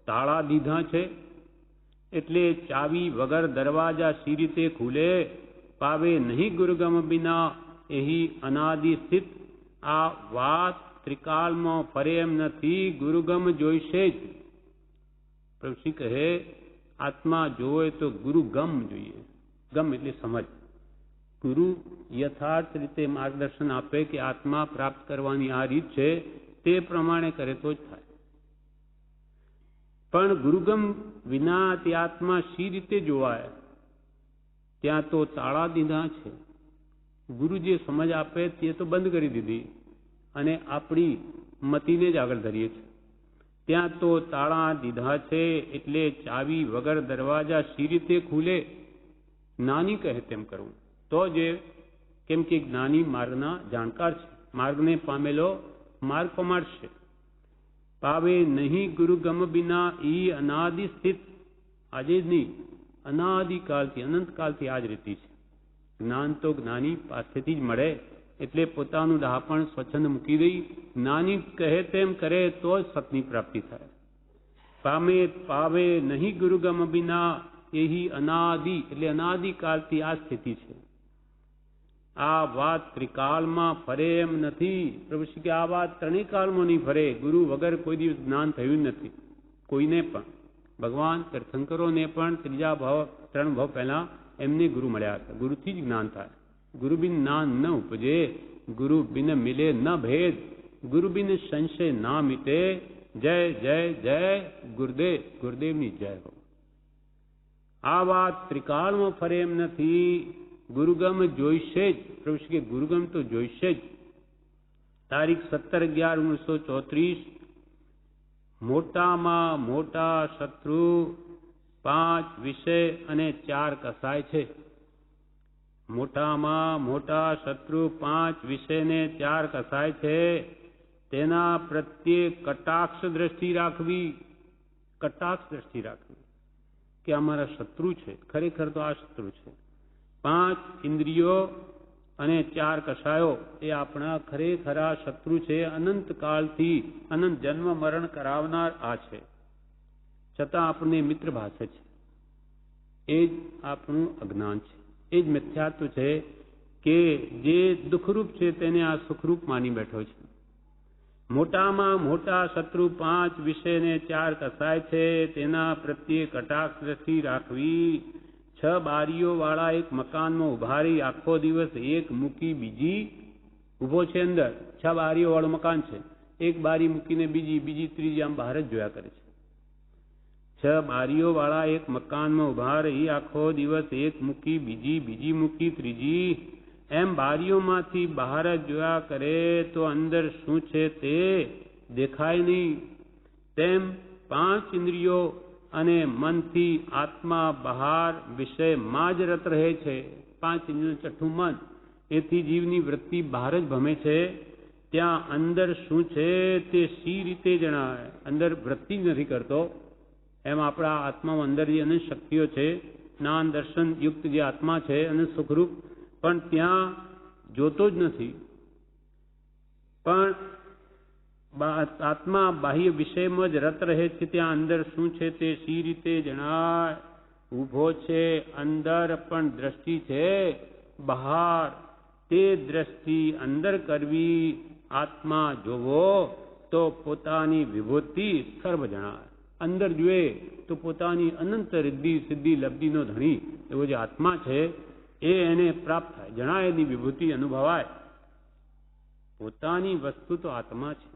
તાળા દીધા છે, એટલે ચાવી વગર દરવાજા શી રીતે ખુલે? પાવે નહીં ગુરુગમ બિના એહી અનાદિ સ્થિત. આ વાત ત્રિકાળમાં ફરે એમ નથી, ગુરુગમ જોઈશે જ. પ્રભુશ્રી કહે આત્મા જોવે તો ગુરુગમ જોઈએ. ગમ એટલે સમજ. ગુરુ યથાર્થ રીતે માર્ગદર્શન આપે કે આત્મા પ્રાપ્ત કરવાની આ રીત છે, તે પ્રમાણે કરે તો જ થાય. પણ ગુરુગમ વિના તે આત્મા શી રીતે જોવાય? ત્યાં તો તાળા દીધા છે. ગુરુ જે સમજ આપે તે તો બંધ કરી દીધી અને આપણી મતીને જ આગળ ધરીએ છીએ. ત્યાં તો તાળા દીધા છે, એટલે ચાવી વગર દરવાજા શી રીતે ખુલે? જ્ઞાની કહે તેમ કરવું તો જે, કેમ કે જ્ઞાની માર્ગના જાણકાર છે, માર્ગને પામેલો માર્ગ પમાડશે. પાવે નહીં ગુરુગમ બિના ઈ અનાદિ સ્થિત. આજે જ નહીં, અનાદિકાળથી અનંતકાળથી આ જ રીતિ છે. જ્ઞાન તો જ્ઞાની પાસેથી જ મળે. એટલે પોતાનું ડહાપણ સ્વચ્છંદ મૂકી દઈ જ્ઞાની કહે તેમ કરે તો જ સતની પ્રાપ્તિ થાય. પાવે નહીં ગુરુગમ બિના એહી અનાદિ. એટલે અનાદિકાળથી આ સ્થિતિ છે. આ વાત ત્રિકાળમાં ફરે એમ નથી. પ્રભુશ્રી કે આ વાત ત્રણેય કાળમાં નહીં ફરે. ગુરુ વગર કોઈ દિવસ જ્ઞાન થયું નથી કોઈને પણ. ભગવાન તીર્થંકરોને પણ ત્રીજા ભાવ, ત્રણ ભાવ પહેલા એમને ગુરુ મળ્યા હતા. ગુરુથી જ જ્ઞાન થાય. ગુરુ બિન જ્ઞાન ન ઉપજે, ગુરુ બિન મિલે ન ભેદ, ગુરુ બિન સંશય ના મિટે. જય જય જય ગુરુદેવ. ગુરુદેવની જય હો. આ વાત ત્રિકાળમાં ફરે એમ નથી. ગુરુગમ જોઈશે જ. પ્રભુશ્રી કે ગુરુગમ તો જોઈશે જ. તારીખ 17/11/1934. મોટામાં મોટા શત્રુ 5 વિષય અને 4 કસાય છે. મોટામાં મોટા શત્રુ 5 વિષય ને 4 કસાય છે. તેના પ્રત્યે કટાક્ષ દ્રષ્ટિ રાખવી. કટાક્ષ દ્રષ્ટિ રાખવી કે અમારા શત્રુ છે, ખરેખર તો આ શત્રુ છે. 5 ઇન્દ્રિયો અને 4 કસાયો એ આપણા ખરેખરા શત્રુ છે. અનંત કાળથી અનંત જન્મ મરણ કરાવનાર આ છે. છતાં આપણને મિત્ર ભાષે છે. એ જ આપણું અજ્ઞાન છે. એ જ મિથ્યાત્વ છે કે જે દુઃખરૂપ છે તેને આ સુખરૂપ માની બેઠો છે. મોટામાં મોટા શત્રુ 5 વિષયને 4 કસાય છે, તેના પ્રત્યે કટાક્ષ દ્રષ્ટિ રાખવી. 6 બારીઓ વાળા એક મકાનમાં ઉભા રહી આખો દિવસ એક મૂકી બીજી ઉભો છે. અંદર 6 બારીઓ વાળું મકાન છે, એક બારી મૂકીને બીજી ત્રીજી આમ બહાર જ જોયા કરે છે. 6 બારીઓ વાળા એક મકાનમાં ઉભા રહી આખો દિવસ એક મૂકી બીજી મૂકી ત્રીજી, એમ બારીઓમાંથી બહાર જ જોયા કરે તો અંદર શું છે તે દેખાય નહીં. તેમ 5 ઇન્દ્રિયો અને મનથી આત્મા બહાર વિષયમાં જ રત રહે છે. 5 ઇન્દ્રિયો છઠ્ઠું મન, એથી જીવની વૃત્તિ બહાર જ ભમે છે. ત્યાં અંદર શું છે તે સી રીતે જણાય? અંદર વૃત્તિ જ નથી કરતો. એમ આપણા આત્મામાં અંદર જે અનંત શક્તિઓ છે, જ્ઞાન દર્શન યુક્ત જે આત્મા છે અને સુખરૂપ, પણ ત્યાં જોતો જ નથી. પણ આત્મા બાહ્ય વિષયમાં જ રત રહે છે. ત્યાં અંદર શું છે તે સી રીતે જણાય? ઊભો છે અંદર, પણ દ્રષ્ટિ છે બહાર. તે દ્રષ્ટિ અંદર કરવી, આત્મા જોવો તો પોતાની વિભૂતિ સર્વ જણાય. અંદર જુએ તો પોતાની અનંત રિદ્ધિ સિદ્ધિ લબ્ધિનો ધણી એવો જે આત્મા છે એ એને પ્રાપ્ત થાય, જણાય, એની વિભૂતિ અનુભવાય. પોતાની વસ્તુ તો આત્મા છે.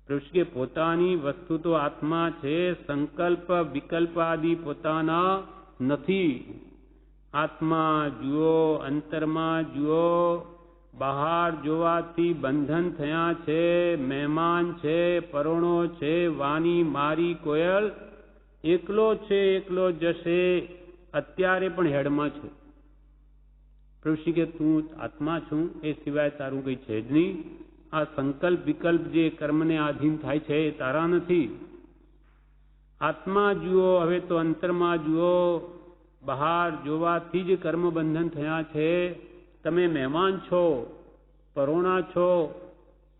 પ્રભુ કે પોતાની વસ્તુ તો આત્મા છે, સંકલ્પ વિકલ્પ આદિ પોતાના નથી. આત્મા જુઓ, અંતરમાં જુઓ. બહાર જોવાથી બંધન થયા છે, મહેમાન છે, પરોણો છે, વાની મારી કોયલ એકલો છે, એકલો જશે, અત્યારે પણ હેડમાં છે. પ્રભુ કે તું આત્મા છું, એ સિવાય તારું કંઈ છે જ નહીં. આ સંકલ્પ વિકલ્પ જે કર્મને આધીન થાય છે એ તારા નથી. આત્મા જુઓ, હવે તો અંતરમાં જુઓ. બહાર જોવાથી જ કર્મ બંધન થયા છે. તમે મહેમાન છો, પરોણા છો,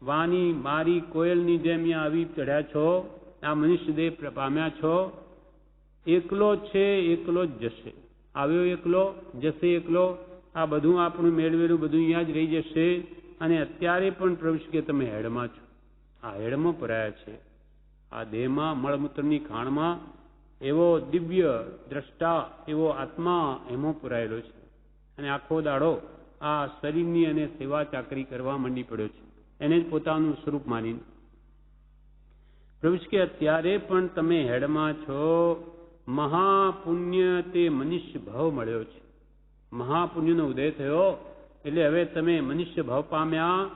વાની મારી કોયલની જેમ અહીંયા આવી ચઢ્યા છો, આ મનુષ્ય દેહ પામ્યા છો. એકલો છે, એકલો જ જશે. આવ્યો એકલો, જશે એકલો. આ બધું આપણું મેળવેલું બધું અહીંયા જ રહી જશે. અને અત્યારે પણ પ્રભુ કે તમે હેડમાં છો. આ હેડમાં પરાયા છે. આ દેહમાં મળમૂત્રની ખાણમાં એવો દિવ્ય દ્રષ્ટા એવો આત્મા એમાં પુરાયેલો છે. અને આખો દાડો આ શરીરની અને સેવા ચાકરી કરવા માંડી પડ્યો છે, એને જ પોતાનું સ્વરૂપ માનીને. પ્રભુ કે અત્યારે પણ તમે હેડમાં છો. મહાપુણ્ય તે મનુષ્ય ભાવ મળ્યો છે. મહાપુણ્યનો ઉદય થયો એટલે હવે તમે મનુષ્ય ભાવ પામ્યા.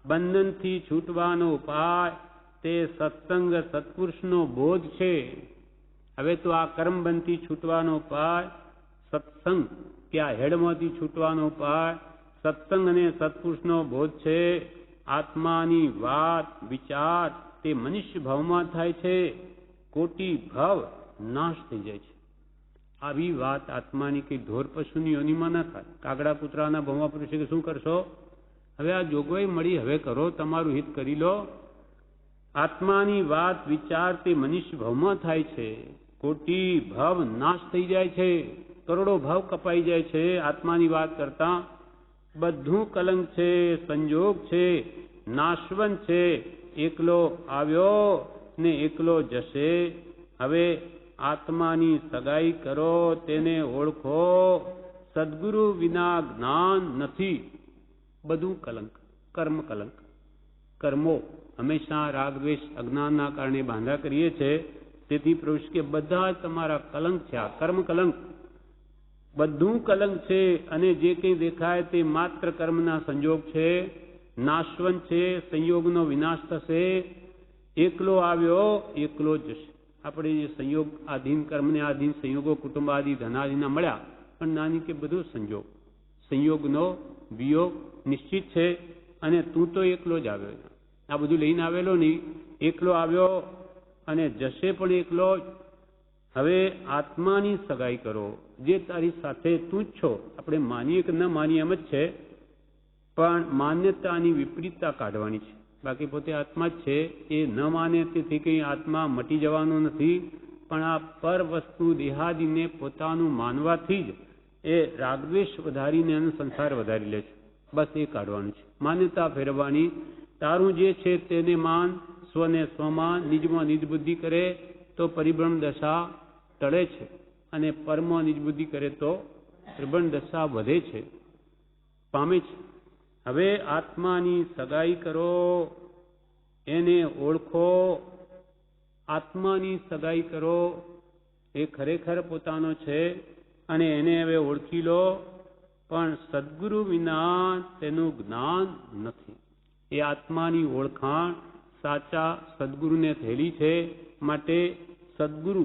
બંધનથી છૂટવાનો ઉપાય તે સત્સંગ સત્પુરુષનો બોધ છે. હવે તો આ કર્મબંધથી છૂટવાનો ઉપાય સત્સંગ, કે આ હેડમાંથી છૂટવાનો ઉપાય સત્સંગ અને સત્પુરુષનો બોધ છે. આત્માની વાત વિચાર તે મનુષ્ય ભાવમાં થાય છે. કોટી ભાવ નાશ થઈ જાય છે. આવી વાત આત્માની કઈ ઢોર પશુની યોનિમાં ના થાય. કાગડા કૂતરાના ભવમાં પુરુષે કે શું કરશો? હવે આ જોગવાઈ મળી, હવે કરો, તમારું હિત કરી લો. આત્માની વાત વિચાર તે મનુષ્ય ભાવમાં થાય છે. કોટી ભાવ નાશ થઈ જાય છે, કરોડો ભાવ કપાઈ જાય છે. આત્માની વાત કરતા બધું કલંક છે, સંજોગ છે, નાશવંત છે. એકલો આવ્યો ને એકલો જશે. હવે આત્માની સગાઈ કરો, તેને ઓળખો. સદગુરુ વિના જ્ઞાન નથી. બધું કલંક, કર્મ કલંક. કર્મો હંમેશા રાગ દ્વેષ અજ્ઞાનના કારણે બાંધા કરીએ છીએ. તેથી પ્રભુ કે બધા તમારા કલંક છે. આ કર્મ કલંક બધું કલંક છે. અને જે કંઈ દેખાય તે માત્ર કર્મના સંજોગ છે, નાશવંત છે. સંયોગનો વિનાશ થશે. એકલો આવ્યો, એકલો જશે. આપણે જે સંયોગ આધીન કર્મને આધીન સંયોગો કુટુંબ આદિ ધનાદિના મળ્યા, પણ નાની કે બધું સંજોગ, સંયોગનો વિયોગ નિશ્ચિત છે. અને તું તો એકલો જ આવ્યો. આ બધું લઈને આવેલો નહીં, એકલો આવ્યો અને જશે પણ એકલો જ. હવે આત્માની સગાઈ કરો. જે તારી સાથે તું જ છો. આપણે માનીએ કે ન માનીએ એમ જ છે, પણ માન્યતાની વિપરીતતા કાઢવાની છે. બાકી પોતે આત્મા જ છે. એ ન માને તેથી કંઈ આત્મા મટી જવાનો નથી. પણ આ પર વસ્તુ દેહાદીને પોતાનું માનવાથી જ એ રાગદ્વેષ વધારીને એનો સંસાર વધારી લે છે. બસ એ કાઢવાનું છે. માન્યતા ફેરવવાની. તારું જે છે તેને માન, સ્વને સ્વમાન, નિજમાં નિજ બુદ્ધિ કરે તો પરિભ્રમ દશા ટળે છે, અને પરમાં નિજ બુદ્ધિ કરે તો પરિભ્રમ દશા વધે છે, પામે છે. હવે આત્માની સગાઈ કરો, એને ઓળખો. આત્માની સગાઈ કરો, એ ખરેખર પોતાનો છે અને એને હવે ઓળખી લો. પણ સદગુરુ વિના તેનું જ્ઞાન નથી. એ આત્માની ઓળખાણ સાચા સદગુરુને થયેલી છે. માટે સદગુરુ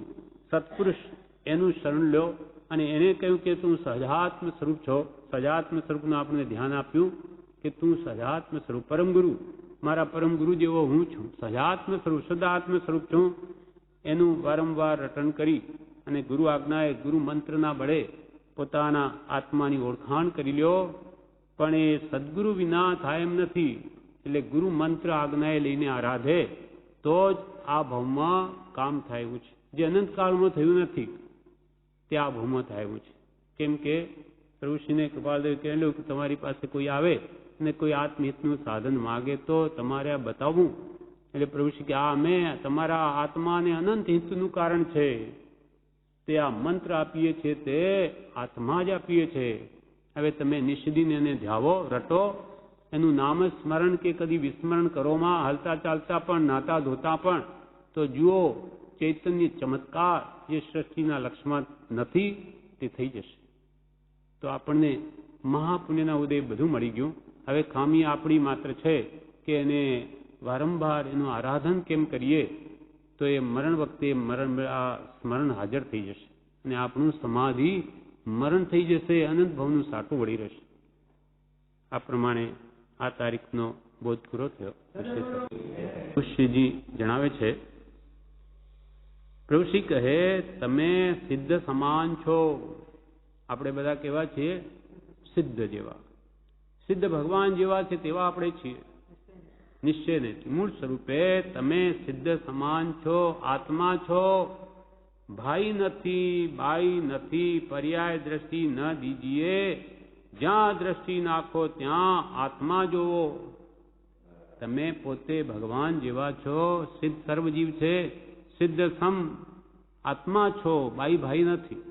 સત્પુરુષ એનું શરણ લો અને એને કહ્યું કે તું સહજાત્મ સ્વરૂપ છો. સહજાત્મ સ્વરૂપનું આપણે ધ્યાન આપ્યું કે તું સહજાત્મ સ્વરૂપ, પરમ ગુરુ, મારા પરમ ગુરુ જેવો હું છું, સહજાત્મ સ્વરૂપ, શુદ્ધાત્મ સ્વરૂપ છું. એનું વારંવાર રટણ કરી અને ગુરુ આજ્ઞાએ, ગુરુ મંત્રના બળે પોતાના આત્માની ઓળખાણ કરી લ્યો. પણ એ સદગુરુ વિના થાય એમ નથી. એટલે ગુરુ મંત્ર આજ્ઞાએ લઈને આરાધે તો જ આ ભાવમાં કામ થાય એવું છે. જે અનંતકાળમાં થયું નથી તે આ ભાવમાં થાય એવું છે. કેમ કે પ્રભુશ્રીને કૃપાલદેવ કહેલું કે તમારી પાસે કોઈ આવે અને કોઈ આત્મહિતનું સાધન માગે તો તમારે આ બતાવવું. એટલે પ્રભુશ્રી કે આ અમે તમારા આત્માને અનંત હિતનું કારણ છે, તે આ મંત્ર આપીએ છીએ તે આત્મા જ આપીએ છીએ. હવે તમે નિષદિન એને ધ્યાવો, રટો, એનું નામ સ્મરણ કે કદી વિસ્મરણ કરોમાં, હાલતા ચાલતા પણ, નાતા ધોતા પણ, તો જુઓ ચૈતન્ય ચમત્કાર જે સૃષ્ટિના લક્ષમાં નથી તે થઈ જશે. તો આપણને મહાપુણ્યના ઉદય બધું મળી ગયું. હવે ખામી આપણી માત્ર છે કે એને વારંવાર એનું આરાધન કેમ કરીએ તો એ મરણ વખતે સ્મરણ હાજર થઈ જશે અને આપણું સમાધિ મરણ થઈ જશે, અનંત ભાવનું સાટું વળી રહેશે. આ પ્રમાણે આ તારીખનો બોધ પૂરો થયો. શ્રીજી જણાવે છે, પ્રભુશ્રી કહે તમે સિદ્ધ સમાન છો. આપણે બધા કેવા છીએ? સિદ્ધ જેવા. સિદ્ધ ભગવાન જેવા છે તેવા આપણે છીએ નિશ્ચય ને. મૂળ સ્વરૂપે તમે સિદ્ધ સમાન છો, આત્મા છો. ભાઈ નથી, બાઈ નથી, પર્યાય દ્રષ્ટિ ન દીજીએ. જ્યાં દ્રષ્ટિ નાખો ત્યાં આત્મા જોવો. તમે પોતે ભગવાન જેવા છો, સિદ્ધ સર્વજીવ છે, સિદ્ધ સમ આત્મા છો, બાઈ ભાઈ નથી.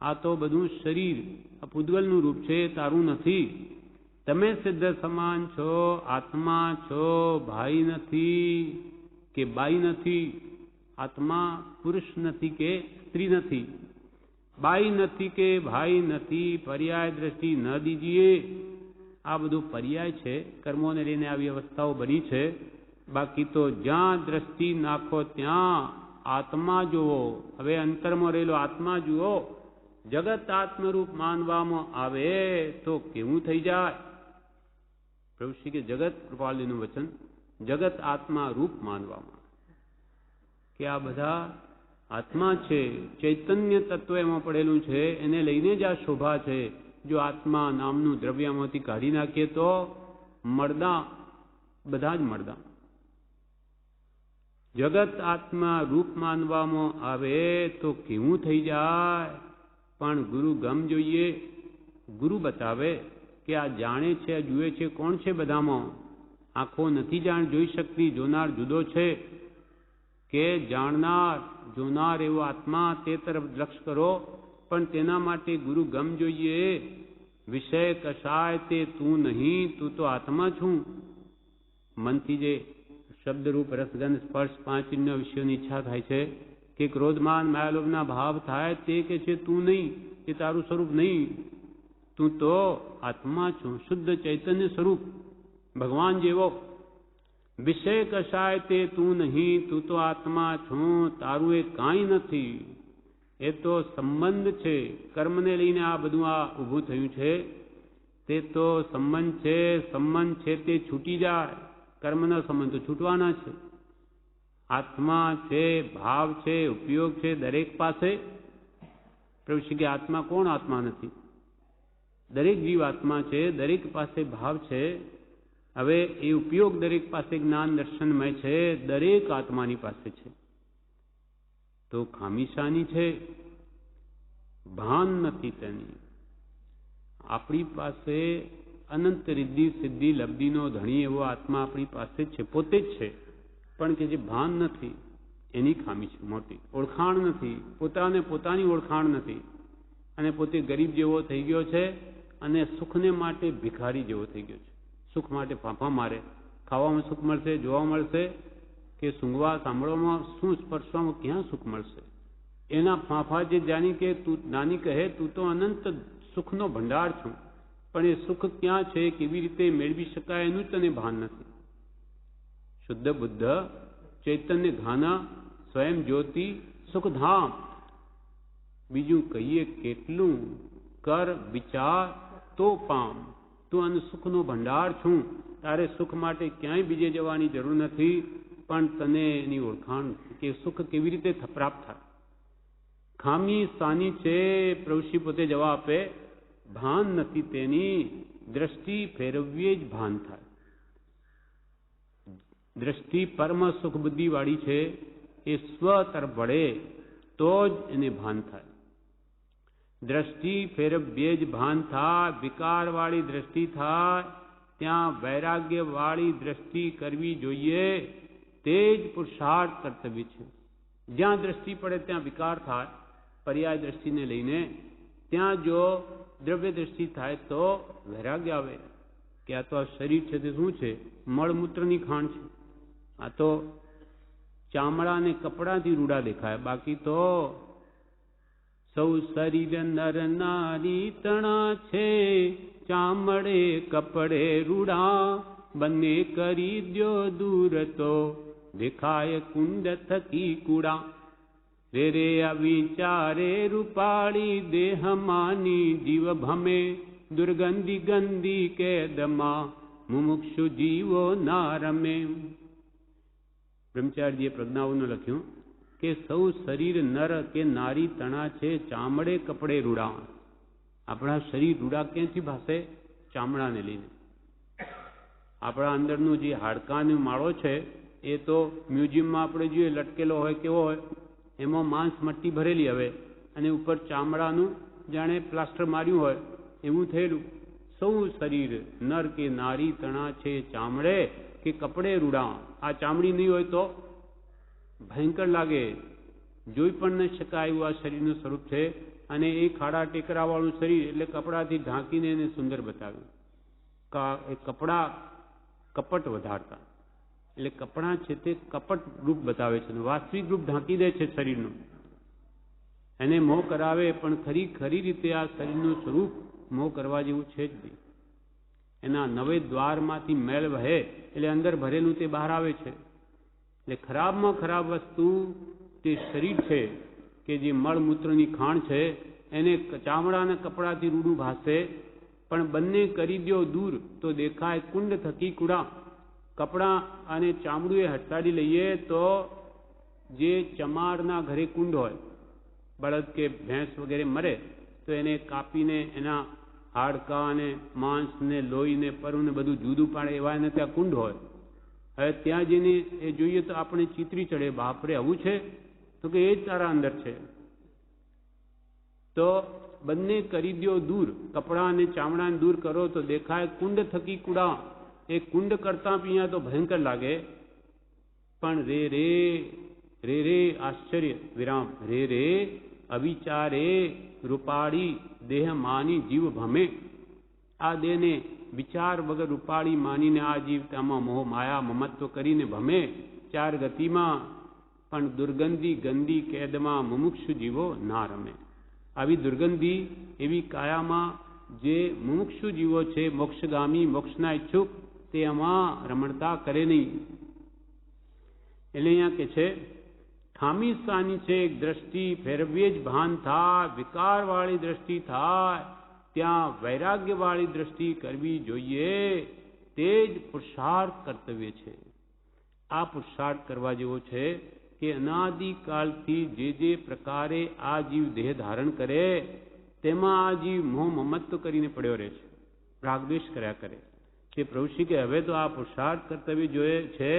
આ તો બધું શરીર, આ પૂદગલનું રૂપ છે, તારું નથી. તમે સિદ્ધ સમાન છો, આત્મા છો, ભાઈ નથી કે બાઈ નથી. આત્મા પુરુષ નથી કે સ્ત્રી નથી, બાઈ નથી કે ભાઈ નથી. પર્યાય દ્રષ્ટિ ન દીજીએ. આ બધું પર્યાય છે, કર્મોને લઈને આવી અવસ્થાઓ બની છે. બાકી તો જ્યાં દ્રષ્ટિ નાખો ત્યાં આત્મા જુઓ. હવે અંતરમાં રહેલો આત્મા જુઓ. જગત આત્મરૂપ માનવામાં આવે તો કેવું થઈ જાય? પ્રભુશ્રી કે જગત, કૃપાલજીનું વચન, જગત આત્મા રૂપ માનવામાં, કે આ બધા આત્મા છે, ચૈતન્ય તત્વ એમાં પડેલું છે, એને લઈને જ આ શોભા છે. જો આત્મા નામનું દ્રવ્યમાંથી કાઢી નાખીએ તો મળદા, બધા જ મળદા. જગત આત્મા રૂપ માનવામાં આવે તો કેવું થઈ જાય? પણ ગુરુ ગમ જોઈએ. ગુરુ બતાવે કે આ જાણે છે, આ જુએ છે, કોણ છે બધામાં? આંખો નથી જોઈ શકતી, જોનાર જુદો છે. કે જાણનાર, જોનાર એવો આત્મા, તે તરફ લક્ષ કરો. પણ તેના માટે ગુરુ ગમ જોઈએ. વિષય કશાય તે તું નહીં, તું તો આત્મા છું. મનથી જે શબ્દરૂપ રસગંધ સ્પર્શ પાંચ ઇન્દ્રિય વિષયોની ઈચ્છા થાય છે, કે ક્રોધમાન માયાલોભના ભાવ થાય, તે કે છે તું નહીં, એ તારું સ્વરૂપ નહીં. તું તો આત્મા છું, શુદ્ધ ચૈતન્ય સ્વરૂપ, ભગવાન જેવો. વિષય કશાય તે તું નહીં, તું તો આત્મા છું, તારું એ કાંઈ નથી. એ તો સંબંધ છે, કર્મને લઈને આ બધું આ ઊભું થયું છે. તે તો સંબંધ છે, સંબંધ છે તે છૂટી જાય. કર્મના સંબંધ તો છૂટવાના છે. આત્મા છે, ભાવ છે, ઉપયોગ છે દરેક પાસે. પ્રભુ કે આત્મા કોણ આત્મા નથી? દરેક જીવ આત્મા છે, દરેક પાસે ભાવ છે. હવે એ ઉપયોગ દરેક પાસે જ્ઞાન દર્શનમય છે, દરેક આત્માની પાસે છે. તો ખામી શાની છે? ભાન નથી તેની. આપણી પાસે અનંત રિદ્ધિ સિદ્ધિ લબ્ધિનો ધણી એવો આત્મા આપણી પાસે જ છે, પોતે જ છે, પણ કે જે ભાન નથી એની ખામી છે મોટી. ઓળખાણ નથી, પોતાને પોતાની ઓળખાણ નથી, અને પોતે ગરીબ જેવો થઈ ગયો છે અને સુખને માટે ભિખારી જેવો થઈ ગયો છે. સુખ માટે ફાંફા મારે, ખાવામાં સુખ મળશે, જોવા મળશે, કે સૂંઘવા સાંભળવામાં, શું સ્પર્શવામાં ક્યાં સુખ મળશે? એના ફાંફા જે જાણી કે તું નાની કહે તું તો અનંત સુખનો ભંડાર છું, પણ એ સુખ ક્યાં છે, કેવી રીતે મેળવી શકાય એનું જ તને ભાન નથી. શુદ્ધ બુદ્ધ ચૈતન્ય ઘાન સ્વયં જ્યોતિ સુખધામ. બીજું કહીએ કેટલું, કર વિચાર તો પામ. તું અન સુખનો ભંડાર છું, તારે સુખ માટે ક્યાંય બીજે જવાની જરૂર નથી, પણ તને એની ઓળખાણ કે સુખ કેવી રીતે પ્રાપ્ત થાય. ખામી સાની છે? પ્રભુશ્રી પોતે જવાબ આપે, ભાન નથી તેની, દ્રષ્ટિ ફેરવીએ જ ભાન થાય. દ્રષ્ટિ પરમ સુખ બુદ્ધિ વાળી છે, એ સ્વ તરફ વળે તો જ એને ભાન થાય. દ્રષ્ટિ ફેરવીએ જ ભાન થાય. વિકાર વાળી દ્રષ્ટિ થાય ત્યાં વૈરાગ્ય વાળી દ્રષ્ટિ કરવી જોઈએ, તે જ પુરુષાર્થ કર્તવ્ય છે. જ્યાં દ્રષ્ટિ પડે ત્યાં વિકાર થાય પર્યાય દ્રષ્ટિને લઈને, ત્યાં જો દ્રવ્ય દ્રષ્ટિ થાય તો વૈરાગ્ય આવે કે આ તો આ શરીર છે તે શું છે? મળમૂત્રની ખાણ છે. આ તો ચામડા અને કપડાથી રૂડા દેખાય, બાકી તો સૌ શરીર નર નારી તણા છે, ચામડે કપડે રૂડા, બંને કરી દ્યો દૂર તો દેખાય કુંડ થકી કુડા. રે રે અવિચારે રૂપાળી દેહ માની જીવ ભમે, દુર્ગંધી ગંદી કેદમાં મુમુક્ષુ જીવો ના રમે. બ્રહ્મચારીજીએ પ્રજ્ઞાઓનું લખ્યું કે સૌ શરીર નર કે નારી તણા છે, ચામડે કપડે રૂડા. આપણા શરીર રૂડા ક્યાંથી ભાસે? ચામડાને લઈને. આપણા અંદરનું જે હાડકાનો માળો છે એ તો મ્યુઝિયમમાં આપણે જોઈએ લટકેલો હોય, કેવો હોય, એમાં માંસ મટ્ટી ભરેલી હવે, અને ઉપર ચામડાનું જાણે પ્લાસ્ટર માર્યું હોય એવું થયેલું. સૌ શરીર નર કે નારી તણા છે, ચામડે કે કપડે રૂડા. આ ચામડી નહીં હોય તો ભયંકર લાગે, જોઈ પણ ન શકાય એવું આ શરીરનું સ્વરૂપ છે. અને એ ખાડા ટેકરાવાળું શરીર એટલે કપડાથી ઢાંકીને એને સુંદર બતાવ્યું. એ કપડા કપટ વધારતા, એટલે કપડાં છે તે કપટ રૂપ બતાવે છે, વાસ્તવિક રૂપ ઢાંકી દે છે શરીરનું. એને મોહ કરાવે, પણ ખરી રીતે આ શરીરનું સ્વરૂપ મોહ કરવા જેવું છે જ નહીં. એના નવે દ્વારમાંથી મેળ વહે એટલે અંદર ભરેલું તે બહાર આવે છે. એટલે ખરાબમાં ખરાબ વસ્તુ તે શરીર છે કે જે મળમૂત્રની ખાણ છે, એને ચામડાના કપડાથી રૂડું ભાસે, પણ બંને કરી દ્યો દૂર તો દેખાય કુંડ થકી કુડા. કપડાં અને ચામડું એ હટાડી લઈએ તો જે ચમારના ઘરે કુંડ હોય, બળદ કે ભેંસ વગેરે મરે તો એને કાપીને એના હાડકા અને માંસ ને લોહી ને પરુ ને બધું જુદું પાડે, એવા એને ત્યાં કુંડ હોય. હવે ત્યાં જઈને એ જોઈએ તો આપણે ચીતરી ચડે, બાપરે આવું છે? તો કે એ જ તારા અંદર છે. તો બંને કરી દ્યો દૂર, કપડા અને ચામડાને દૂર કરો તો દેખાય કુંડ થકી કુડા. એ કુંડ કરતા અહીંયા તો ભયંકર લાગે, પણ રે રે રે રે આશ્ચર્ય વિરામ, રે રે અવિચારે રૂપાળી દેહ માની જીવ ભમે. આ દેહને વિચાર વગર રૂપાળી માનીને આ જીવતામાં મોહ માયા મમત્વ કરીને ભમે ચાર ગતિમાં, પણ દુર્ગંધી ગંદી કેદમાં મુમુક્ષુ જીવો ના રમે. આવી દુર્ગંધી એવી કાયામાં જે મુમુક્ષુ જીવો છે, મોક્ષગામી મોક્ષના ઈચ્છુક, તે આમાં રમણતા કરે નહીં. એટલે અહીંયા કે છે ખામી સાની છે, દ્રષ્ટિ ફેરવીએ જ ભાન થાય. વિકારવાળી દ્રષ્ટિ થાય ત્યાં વૈરાગ્યવાળી દ્રષ્ટિ કરવી જોઈએ, તે જ પુરુષાર્થ કર્તવ્ય છે. આ પુરુષાર્થ કરવા જેવો છે કે અનાદિકાલથી જે પ્રકારે આ જીવ દેહ ધારણ કરે તેમાં આ જીવ મોહ મમત્વ કરીને પડ્યો રહે છે, રાગદ્વેષ કર્યા કરે. તે પ્રભુશ્રી કે હવે તો આ પુરુષાર્થ કર્તવ્ય જોઈએ છે,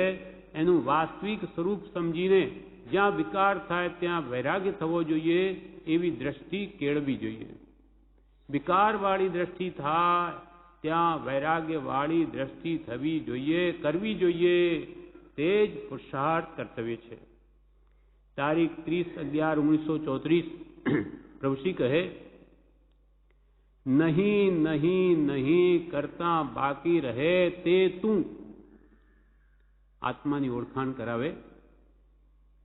એનું વાસ્તવિક સ્વરૂપ સમજીને જ્યાં વિકાર થાય ત્યાં વૈરાગ્ય થવો જોઈએ, એવી દ્રષ્ટિ કેળવી જોઈએ. વિકારવાળી દ્રષ્ટિ થાય ત્યાં વૈરાગ્યવાળી દ્રષ્ટિ થવી જોઈએ, કરવી જોઈએ. તે જ પુરુષાર્થ કર્તવ્ય છે. તારીખ 30/11/1934 પ્રભુશ્રી કહે, નહીં નહીં નહીં કરતા બાકી રહે તે તું. આત્માની ઓળખાણ કરાવે.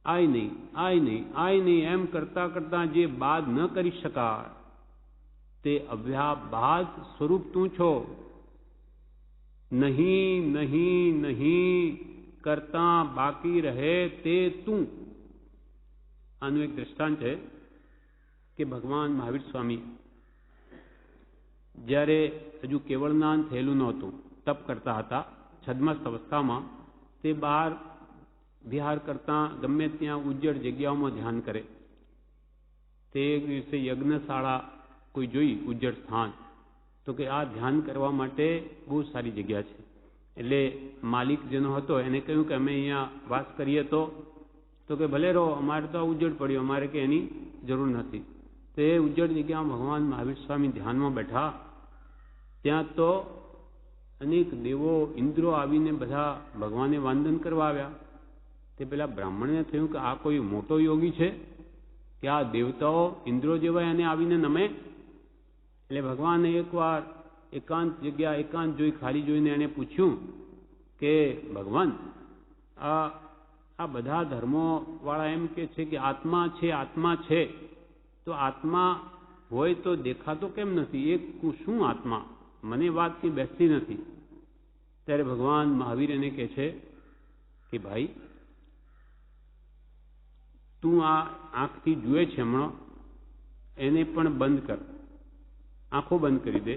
આય નહીં, આય નહીં, આય નહીં એમ કરતા કરતા જે બાદ ન કરી શકાય તે અવ્યાબાદ સ્વરૂપ તું છો. નહીં નહીં નહીં કરતા બાકી રહે તે તું. આનું એક દ્રષ્ટાંત છે કે ભગવાન મહાવીર સ્વામી જ્યારે હજુ કેવળ જ્ઞાન થયેલું નહોતું, તપ કરતા હતા, છદ્મસ્ત અવસ્થામાં તે બહાર વિહાર કરતા ગમે ત્યાં ઉજ્જડ જગ્યાઓમાં ધ્યાન કરે. તે એક દિવસે યજ્ઞશાળા કોઈ જોઈ, ઉજ્જડ સ્થાન, તો કે આ ધ્યાન કરવા માટે બહુ સારી જગ્યા છે. એટલે માલિક જેનો હતો એને કહ્યું કે અમે અહીંયા વાસ કરીએ તો કે ભલે રહો, અમારે તો આ ઉજ્જડ પડ્યો, અમારે કે એની જરૂર નથી. તે ઉજ્જડ જગ્યામાં ભગવાન મહાવીર સ્વામી ધ્યાનમાં બેઠા. ત્યાં તો અનેક દેવો, ઇન્દ્રો આવીને બધા ભગવાને વંદન કરવા આવ્યા. તે પેલા બ્રાહ્મણને થયું કે આ કોઈ મોટો યોગી છે કે આ દેવતાઓ ઇન્દ્રો જેવા એને આવીને નમે. એટલે ભગવાને એકવાર એકાંત જગ્યા, એકાંત જોઈ, ખાલી જોઈને એને પૂછ્યું કે ભગવાન, આ બધા ધર્મો વાળા એમ કે છે કે આત્મા છે, આત્મા છે, તો આત્મા હોય તો દેખાતો કેમ નથી? એક શું આત્મા? મને વાત કંઈ બેસતી નથી. ત્યારે ભગવાન મહાવીર એને કહે છે કે ભાઈ, તું આ આંખથી જુએ છે હમણાં, એને પણ બંધ કર, આંખો બંધ કરી દે.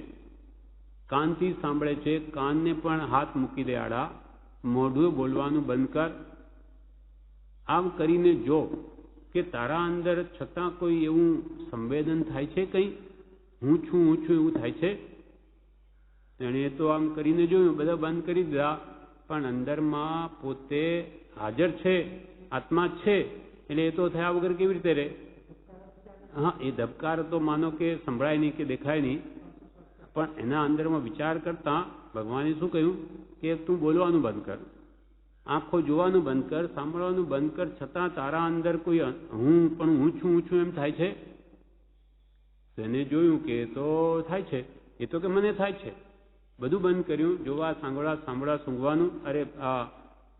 કાનથી સાંભળે છે, કાનને પણ હાથ મૂકી દે આડા. મોઢું બોલવાનું બંધ કર. આમ કરીને જો કે તારા અંદર છતાં કોઈ એવું સંવેદન થાય છે, કંઈ હું છું એવું થાય છે. એણે તો આમ કરીને જોયું, બધા બંધ કરી દીધા, પણ અંદરમાં પોતે હાજર છે, આત્મા છે. એટલે એ તો થયા વગર કેવી રીતે રહે? હા, એ ધબકાર તો માનો કે સંભળાય નહીં કે દેખાય નહીં, પણ એના અંદરમાં વિચાર કરતા ભગવાને શું કહ્યું કે તું બોલવાનું બંધ કર, આંખો જોવાનું બંધ કર, સાંભળવાનું બંધ કર, છતાં તારા અંદર કોઈ હું છું એમ થાય છે. એને જોયું કે તો થાય છે, એ તો કે મને થાય છે. બધું બંધ કર્યું, જોવા, સાંભળવા, સૂંઘવાનું,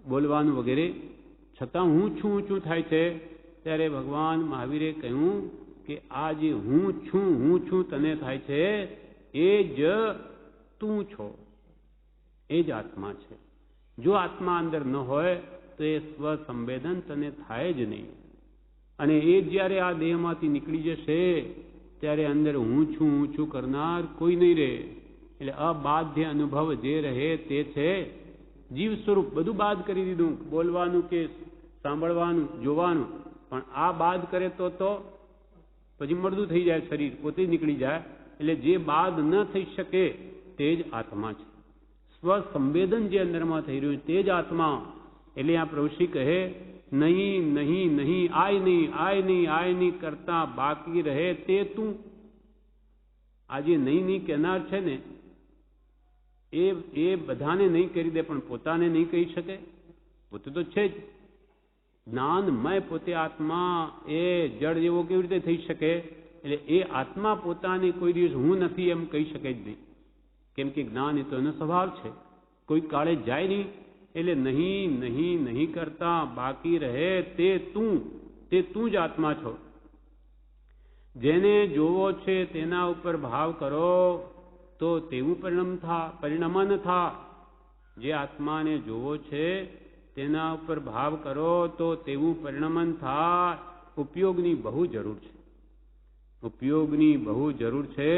બોલવાનું વગેરે, છતાં હું છું થાય છે. ત્યારે ભગવાન મહાવીરે કહ્યું કે આ જે હું છું તને થાય છે, એ જ તું છો, એ જ આત્મા છે. જો આત્મા અંદર ન હોય તો એ સ્વસંવેદન તને થાય જ નહીં. અને એ જ્યારે આ દેહમાંથી નીકળી જશે ત્યારે અંદર હું છું કરનાર કોઈ નહીં રહે. એટલે અબાધ્ય અનુભવ જે રહે તે છે જીવ સ્વરૂપ. બધું બાદ કરી દીધું, બોલવાનું કે સાંભળવાનું, જોવાનું, પણ આ બાદ કરે તો પછી મરદું થઈ જાય, શરીર પોતે જ નીકળી જાય. એટલે જે બાદ ન થઈ શકે તે જ આત્મા છે. સ્વસંવેદન જે અંદરમાં થઈ રહ્યું તે જ આત્મા. એટલે આ પ્રભુશ્રી કહે, નહીં નહીં નહીં, આય નહીં, આય નહીં, આય નહીં કરતા બાકી રહે તે તું. આ જે નહીં કહેનાર છે ને, એ બધાને નહીં કરી દે, પણ પોતાને નહીં કહી શકે. પોતે તો છે જ જ્ઞાનમય, પોતે આત્મા. એ જળ જેવો કેવી રીતે થઈ શકે? એટલે એ આત્મા પોતાને કોઈ દિવસ હું નથી એમ કહી શકે જ નહીં, કેમ કે જ્ઞાન એ તો એનો સ્વભાવ છે, કોઈ કાળે જાય નહીં. એટલે નહીં નહીં નહીં કરતા બાકી રહે તે તું જ આત્મા છો. જેને જોવો છે તેના ઉપર ભાવ કરો તો તેવું પરિણમન થા. જે આત્માને જોવો છે તેના ઉપર ભાવ કરો તો તેવું પરિણમન થાય. ઉપયોગની બહુ જરૂર છે, ઉપયોગની બહુ જરૂર છે.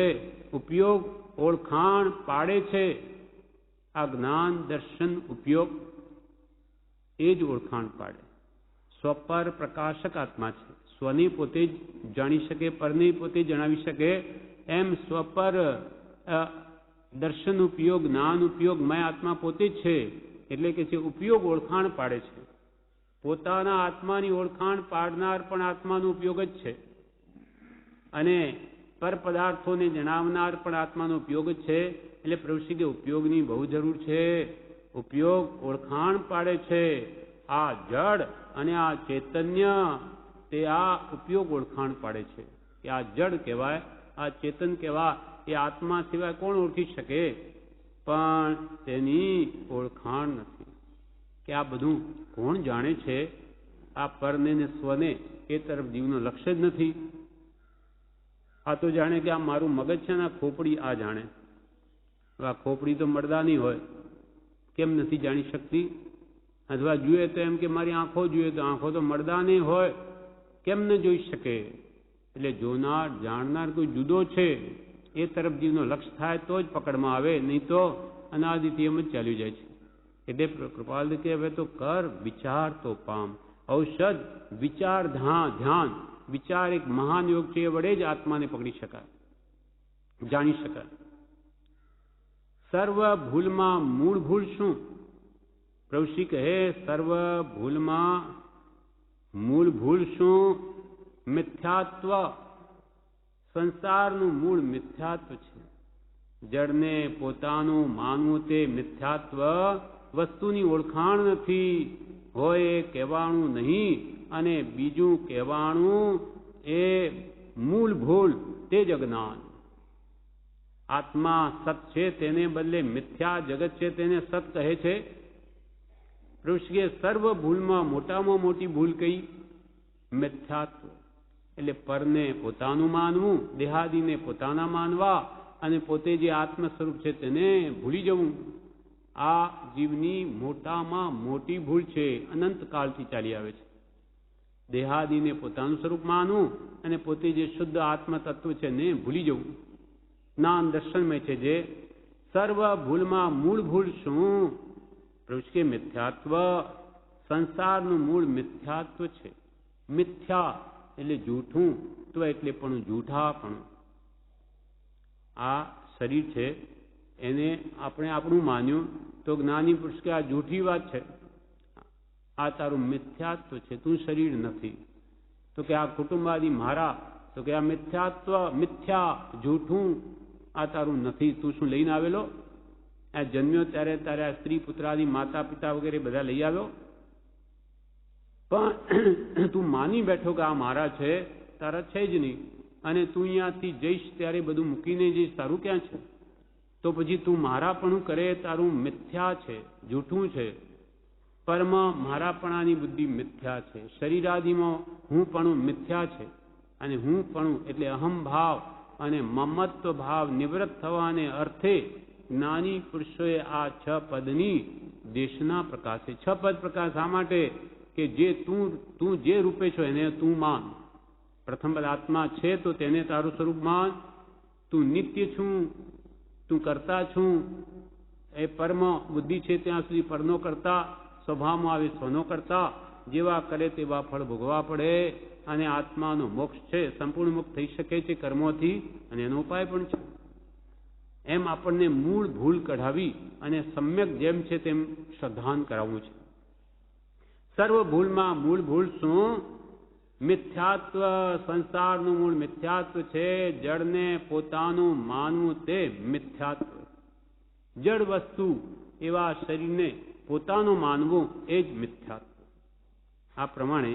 ઉપયોગ ઓળખાણ પાડે છે. આ જ્ઞાન દર્શન ઉપયોગ એ જ ઓળખાણ પાડે. સ્વપર પ્રકાશક આત્મા છે. સ્વને પોતે જ જાણી શકે, પરને પોતે જણાવી શકે. એમ સ્વપર દર્શન ઉપયોગ, જ્ઞાન ઉપયોગ મય આત્મા પોતે જ છે. એટલે કે છે ઉપયોગ ઓળખાણ પાડે છે. પોતાના આત્માની ઓળખાણ પાડનાર પણ આત્માનો ઉપયોગ જ છે, અને પર પદાર્થોને જણાવનાર પણ આત્માનો ઉપયોગ જ છે. એટલે પ્રભુશ્રી કે ઉપયોગની બહુ જરૂર છે. ઉપયોગ ઓળખાણ પાડે છે. આ જડ અને આ ચૈતન્ય તે આ ઉપયોગ ઓળખાણ પાડે છે કે આ જડ કહેવાય, આ ચેતન કહેવાય. એ આત્મા સિવાય કોણ ઓળખી શકે? પણ તેની ઓળખાણ નથી કે આ બધું કોણ જાણે છે. આ પરને ને સ્વને એ તરફ જીવનું લક્ષ્ય જ નથી. આ તો જાણે કે આ મારું મગજ છે ને આ ખોપડી આ જાણે. આ ખોપડી તો મળદાની હોય, કેમ નથી જાણી શકતી? અથવા જુએ તો એમ કે મારી આંખો જુએ તો આંખો તો મળદાની હોય, કેમ ન જોઈ શકે? એટલે જોનાર જાણનાર કોઈ જુદો છે એ તરફ જીવનો લક્ષ્ય થાય તો જ પકડમાં આવે, નહીં તો અનાદિથી એમ જ ચાલ્યું જાય છે. એટલે કૃપાલ કે હવે તો કર વિચાર તો પામ. ઔષધ વિચાર ધ્યાન વિચાર એક મહાન યોગ છે. એ વડે જ આત્માને પકડી શકાય, જાણી શકાય. સર્વ ભૂલમાં મૂળ ભૂલ શું? પ્રભુશ્રી કહે સર્વ ભૂલમાં મૂળ ભૂલ શું? મિથ્યાત્વ. સંસારનું મૂળ મિથ્યાત્વ છે. જડને પોતાનું માનવું તે મિથ્યાત્વ. વસ્તુની ઓળખાણ નથી, હોય એ કહેવાનું નહીં અને બીજું કહેવાનું એ મૂળ ભૂલ, તે જ અજ્ઞાન. આત્મા સત છે તેને બદલે મિથ્યા જગત છે તેને સત કહે છે. પ્રભુશ્રીએ સર્વ ભૂલમાં મોટામાં મોટી ભૂલ કઈ? મિથ્યાત્વ. એટલે પરને પોતાનું માનવું, દેહાદીને પોતાના માનવા અને પોતે જે આત્મ સ્વરૂપ છે તેને ભૂલી જવું. આ જીવની મોટામાં મોટી ભૂલ છે, અનંત કાળથી ચાલી આવે છે. દેહાદીને પોતાનું સ્વરૂપ માનવું અને પોતે જે શુદ્ધ આત્મ તત્વ છે ને ભૂલી જવું. જ્ઞાન દર્શનમય છે જે સર્વ ભૂલમાં મૂળ ભૂલ શું? પ્રભુ કે મિથ્યાત્વ. સંસારનું મૂળ મિથ્યાત્વ છે. મિથ્યા એટલે જૂઠું, તો એટલે પણ જૂઠાપણું. આ શરીર છે એને આપણે આપણું માન્યું તો જ્ઞાની પુરુષ કે આ જૂઠી વાત છે, આ તારું મિથ્યાત્વ છે, તું શરીર નથી. તો કે આ કુટુંબાદી મારા, તો કે આ મિથ્યાત્વ, મિથ્યા જૂઠું, આ તારું નથી. તું શું લઈને આવેલો? આ જન્મ્યો ત્યારે તારે આ સ્ત્રી પુત્રાદી માતા પિતા વગેરે બધા લઈ આવ્યો, પણ તું માની બેઠો કે આ મારા છે, તારા છે જ નહીં. અને તું અહીંયાથી જઈશ ત્યારે બધું મૂકીને જઈશ, તારું ક્યાં છે? તો પછી તું મારાપણું કરે, તારું મિથ્યા છે, જૂઠું છે. પરમાં મારાપણાની બુદ્ધિ મિથ્યા છે. શરીરાદિમાં હું પણ મિથ્યા છે. અને હું પણ એટલે અહમ ભાવ અને મમત્વ ભાવ નિવૃત્ત થવાને અર્થે જ્ઞાની પુરુષોએ આ 6 પદની દેશના પ્રકાશે. 6 પદ પ્રકાશ શા માટે? કે જે તું જે રૂપે છો એને તું માન. પ્રથમ પદ આત્મા છે તો તેને તારું સ્વરૂપ માન. તું નિત્ય છું, તું કરતા છું. એ પરમ બુદ્ધિ છે ત્યાં સુધી પરનો કરતા, સ્વભાવમાં આવે સ્વનો કરતા. જેવા કરે તેવા ફળ ભોગવા પડે. અને આત્માનો મોક્ષ છે, સંપૂર્ણ મુક્ત થઈ શકે છે કર્મોથી, અને એનો ઉપાય પણ છે. એમ આપણને મૂળ ભૂલ કઢાવી અને સમ્યક જેમ છે તેમ શ્રદ્ધાન કરાવવું છે. સર્વ ભૂલમાં મૂળ ભૂલ શું? મિથ્યાત્વ. સંસારનું મૂળ મિથ્યાત્વ છે. જડને પોતાનું માનવું તે મિથ્યાત્વ. જડ વસ્તુ એવા શરીરને પોતાનું માનવું એ જ મિથ્યાત્વ. આ પ્રમાણે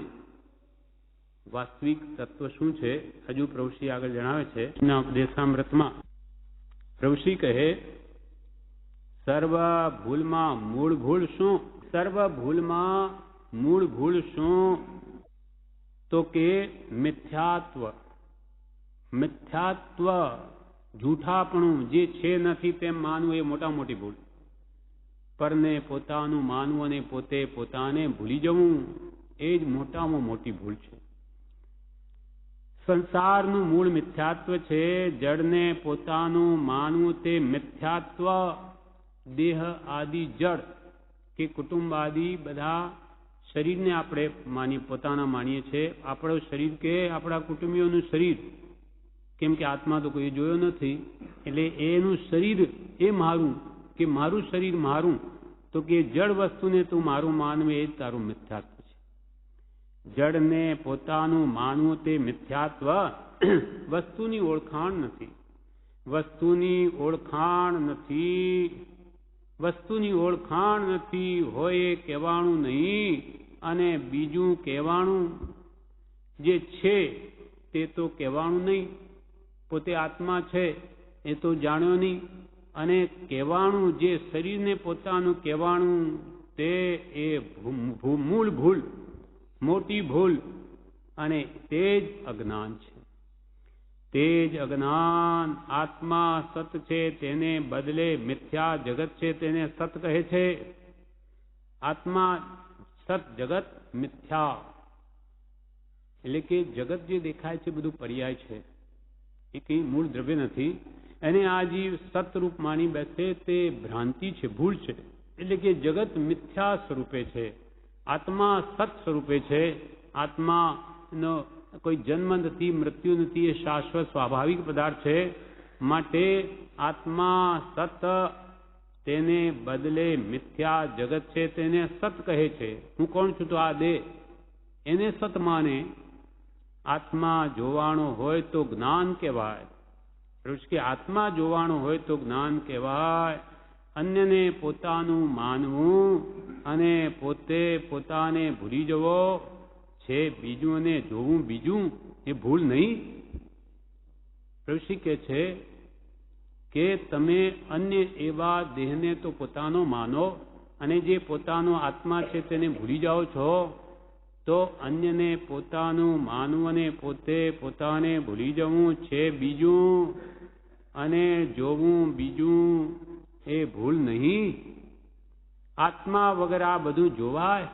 વાસ્તવિક તત્વ શું છે હજુ પ્રભુશ્રી આગળ જણાવે છે. ઉપદેશામૃતમાં પ્રભુશ્રી કહે સર્વ ભૂલમાં મૂળ ભૂલ શું? સર્વ ભૂલમાં મૂળ ભૂલ શું? તો કે મિથ્યાત્વ. મિથ્યાત્વ જૂઠાપણું, જે છે નથી તેમ માનવું એ મોટા મોટી ભૂલ. પરને પોતાનું માનવું અને પોતે પોતાને ભૂલી જવું એ જ મોટામાં મોટી ભૂલ છે. સંસારનું મૂળ મિથ્યાત્વ છે. જડને પોતાનું માનવું તે મિથ્યાત્વ. દેહ આદિ જડ કે કુટુંબ આદિ બધા શરીરને આપણે પોતાના માનીએ છીએ. આપણું શરીર કે આપણા કુટુંબીઓનું શરીર, કેમ કે આત્મા તો કોઈ જોયો નથી, એટલે એનું શરીર એ મારું, કે મારું શરીર મારું. તો કે જડ વસ્તુને તું મારું માનવે એ જ તારું મિથ્યાત્વ છે. જડને પોતાનું માનવું તે મિથ્યાત્વ. વસ્તુની ઓળખાણ નથી. વસ્તુની ઓળખાણ નથી. વસ્તુની ઓળખાણ નથી હોય એ કહેવાનું નહીં, અને બીજું કહેવાનું જે છે તે તો કહેવાનું નહીં. પોતે આત્મા છે એ તો જાણ્યો નહીં, અને કહેવાનું જે શરીરને પોતાનું કહેવાનું તે એ મૂળ ભૂલ, મોટી ભૂલ, અને તે જ અજ્ઞાન છે. તે જ અજ્ઞાન. આત્મા સત છે તેને બદલે મિથ્યા જગત છે તેને સત કહે છે. આત્મા સત, જગત મિથ્યા. એટલે કે જગત જે દેખાય છે બધું પર્યાય છે, એ કંઈ મૂળ દ્રવ્ય નથી. એને આ જીવ સતરૂપ માની બેસે તે ભ્રાંતિ છે, ભૂલ છે. એટલે કે જગત મિથ્યા સ્વરૂપે છે, આત્મા સત સ્વરૂપે છે. આત્માનો કોઈ જન્મ નથી, મૃત્યુ નથી, એ શાશ્વત સ્વાભાવિક પદાર્થ છે. માટે આત્મા સત તેને બદલે મિથ્યા જગત છે તેને સત કહે છે. હું કોણ છું તો આ દેહ, એને સત માને. આત્મા જોવાનો હોય તો જ્ઞાન કહેવાય. કે આત્મા જોવાનો હોય તો જ્ઞાન કહેવાય. અન્યને પોતાનું માનવું અને પોતે પોતાને ભૂલી જવો છે બીજું, અને જોવું બીજું, એ ભૂલ નહીં. ઋષિ કહે છે કે તમે અન્ય એવા દેહને તો પોતાનો માનો, અને જે પોતાનો આત્મા છે તેને ભૂલી જાઓ છો, તો અન્યને પોતાનું માનવું અને પોતે પોતાને ભૂલી જવું છે બીજું, અને જોવું બીજું, એ ભૂલ નહીં. આત્મા વગર આ બધું જોવાય?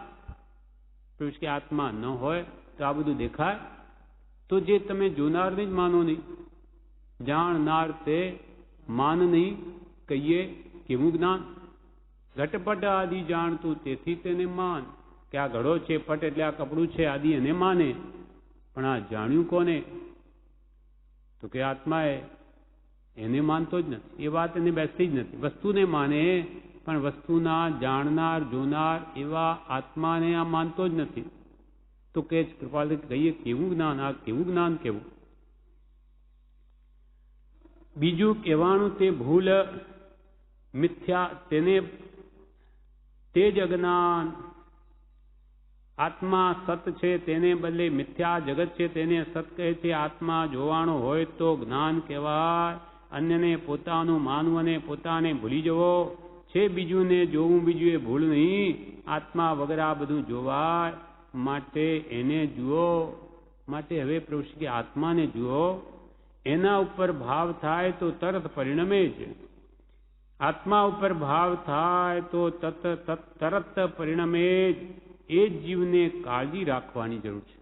કે આત્મા ન હોય તો આ બધું દેખાય? તો જે તમે જોનારને જ માનો નહીં, જાણનાર તે માન નહીં. કહીએ કેવું જ્ઞાન? ઘટપટ આદિ જાણતું તેથી તેને માન. કે આ ઘડો છે, પટ એટલે આ કપડું છે આદિ એને માને. પણ આ જાણ્યું કોને? તો કે આત્માએ. એને માનતો જ નથી, એ વાત એને બેસતી જ નથી. વસ્તુને માને, પણ વસ્તુના જાણનાર જોનાર એવા આત્માને આ માનતો જ નથી. તો કે કૃપાલ કહીએ કેવું જ્ઞાન? આ કેવું જ્ઞાન કેવું? બીજું કહેવાનું તે ભૂલ, મિથ્યા, તેને તે જ અજ્ઞાન. આત્મા સત છે તેને બદલે મિથ્યા જગત છે તેને સત કહે છે. આત્મા જોવાનો હોય તો જ્ઞાન કહેવાય. અન્યને પોતાનું માનવું અને પોતાને ભૂલી જવો છે બીજું, ને જોવું બીજું, એ ભૂલ નહીં. આત્મા વગર આ બધું જોવાય, માટે એને જુઓ. માટે હવે પ્રભુ કે આત્માને જુઓ. એના ઉપર ભાવ થાય તો તરત પરિણમે જ. આત્મા ઉપર ભાવ થાય તો તરત પરિણમે જ. એ જ જીવને કાળજી રાખવાની જરૂર છે.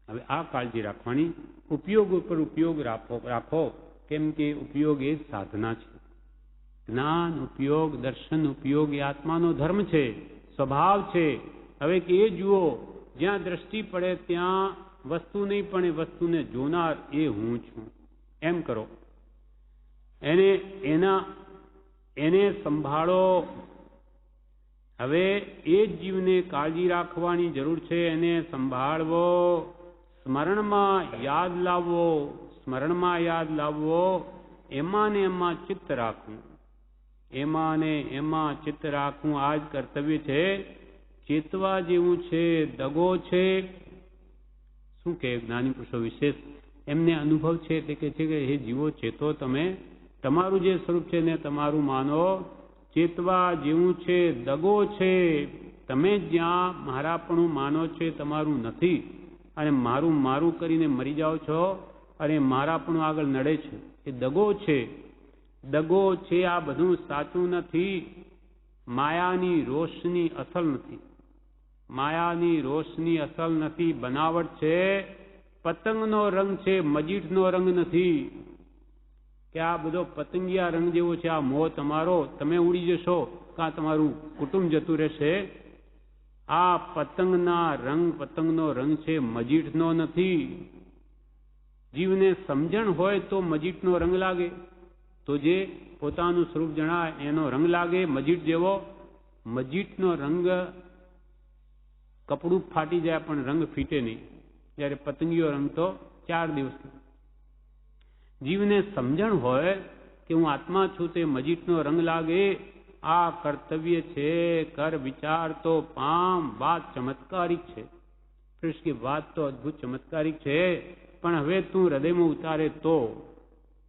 હવે આ કાળજી રાખવાની, ઉપયોગ ઉપર ઉપયોગ રાખો. કેમ કે ઉપયોગ એ સાધના છે. જ્ઞાન ઉપયોગ, દર્શન ઉપયોગ એ આત્માનો ધર્મ છે, સ્વભાવ છે. હવે કે એ જુઓ, જ્યાં દ્રષ્ટિ પડે ત્યાં વસ્તુ નહીં પણ એ વસ્તુને જોનાર એ હું છું, એમ કરો. એને સંભાળો. હવે એ જ જીવને કાળજી રાખવાની જરૂર છે. એને સંભાળવો, સ્મરણમાં યાદ લાવવો. સ્મરણમાં યાદ લાવવો, એમાં ને એમાં ચિત્ત રાખવું. એમાં ને એમાં ચિત્ત રાખવું આ જ કર્તવ્ય છે. ચેતવા જેવું છે, દગો છે. શું કહે જ્ઞાની પુરુષો વિશેષ એમને અનુભવ છે, તે કહે છે કે હે જીવો, ચેતો તમે. તમારું જે સ્વરૂપ છે ને તમારું માનો. ચેતવા જેવું છે, દગો છે. તમે જ્યાં મારાપણું માનો છે તમારું નથી, અને મારું મારું કરીને મરી જાઓ છો, અને મારાપણું આગળ નડે છે, એ દગો છે. દગો છે. આ બધું સાચું નથી. માયાની રોશની અસલ નથી. માયાની રોશની અસલ નથી, બનાવટ છે. પતંગનો રંગ છે, મજીઠનો રંગ નથી. કે આ બધો પતંગિયા રંગ જેવો છે. આ મોહ તમારો, તમે ઉડી જશો કાં તમારું કુટુંબ જતું રહેશે. આ પતંગનો રંગ છે, મજીઠનો નથી. જીવને સમજણ હોય તો મજીઠનો રંગ લાગે, તો જે પોતાનું સ્વરૂપ જણાય એનો રંગ લાગે મજીઠ જેવો. મજીઠનો રંગ, કપડું ફાટી જાય પણ રંગ ફીટે નહીં. જ્યારે પતંગિયો રંગ તો 4 દિવસ. જીવને સમજણ હોય કે હું આત્મા છું તે મજીઠનો રંગ લાગે, આ કર્તવ્ય છે, કર વિચાર તો પામ, વાત ચમત્કારિક છે. કૃષ્ણ કે વાત તો અદભુત ચમત્કારિક છે, પણ હવે તું હૃદયમાં ઉતારે તો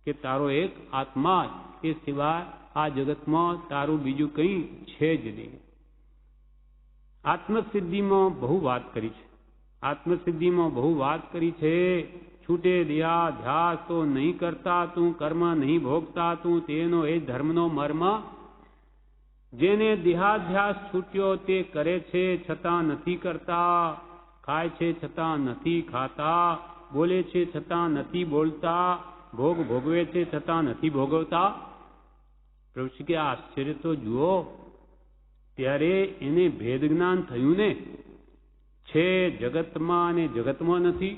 કે તારો એક આત્મા એ સિવાય આ જગતમાં તારું બીજું કંઈ છે જ નહીં. આત્મસિદ્ધિમાં બહુ વાત કરી છે, આત્મસિદ્ધિમાં બહુ વાત કરી છે. છૂટે દેહાધ્યાસ તો નહીં કરતા તું, કર્મ નહીં ભોગતા તું, તેનો એ ધર્મનો મર્મ. જેને દેહાધ્યાસ છૂટ્યો તે કરે છે છતાં નથી કરતા, ખાય છે છતાં નથી ખાતા, બોલે છે છતાં નથી બોલતા, ભોગ ભોગવે છે છતાં નથી ભોગવતા. પ્રભુ કે આશ્ચર્ય તો જુઓ. ત્યારે એને ભેદ જ્ઞાન થયું ને, છે જગતમાં અને જગતમાં નથી.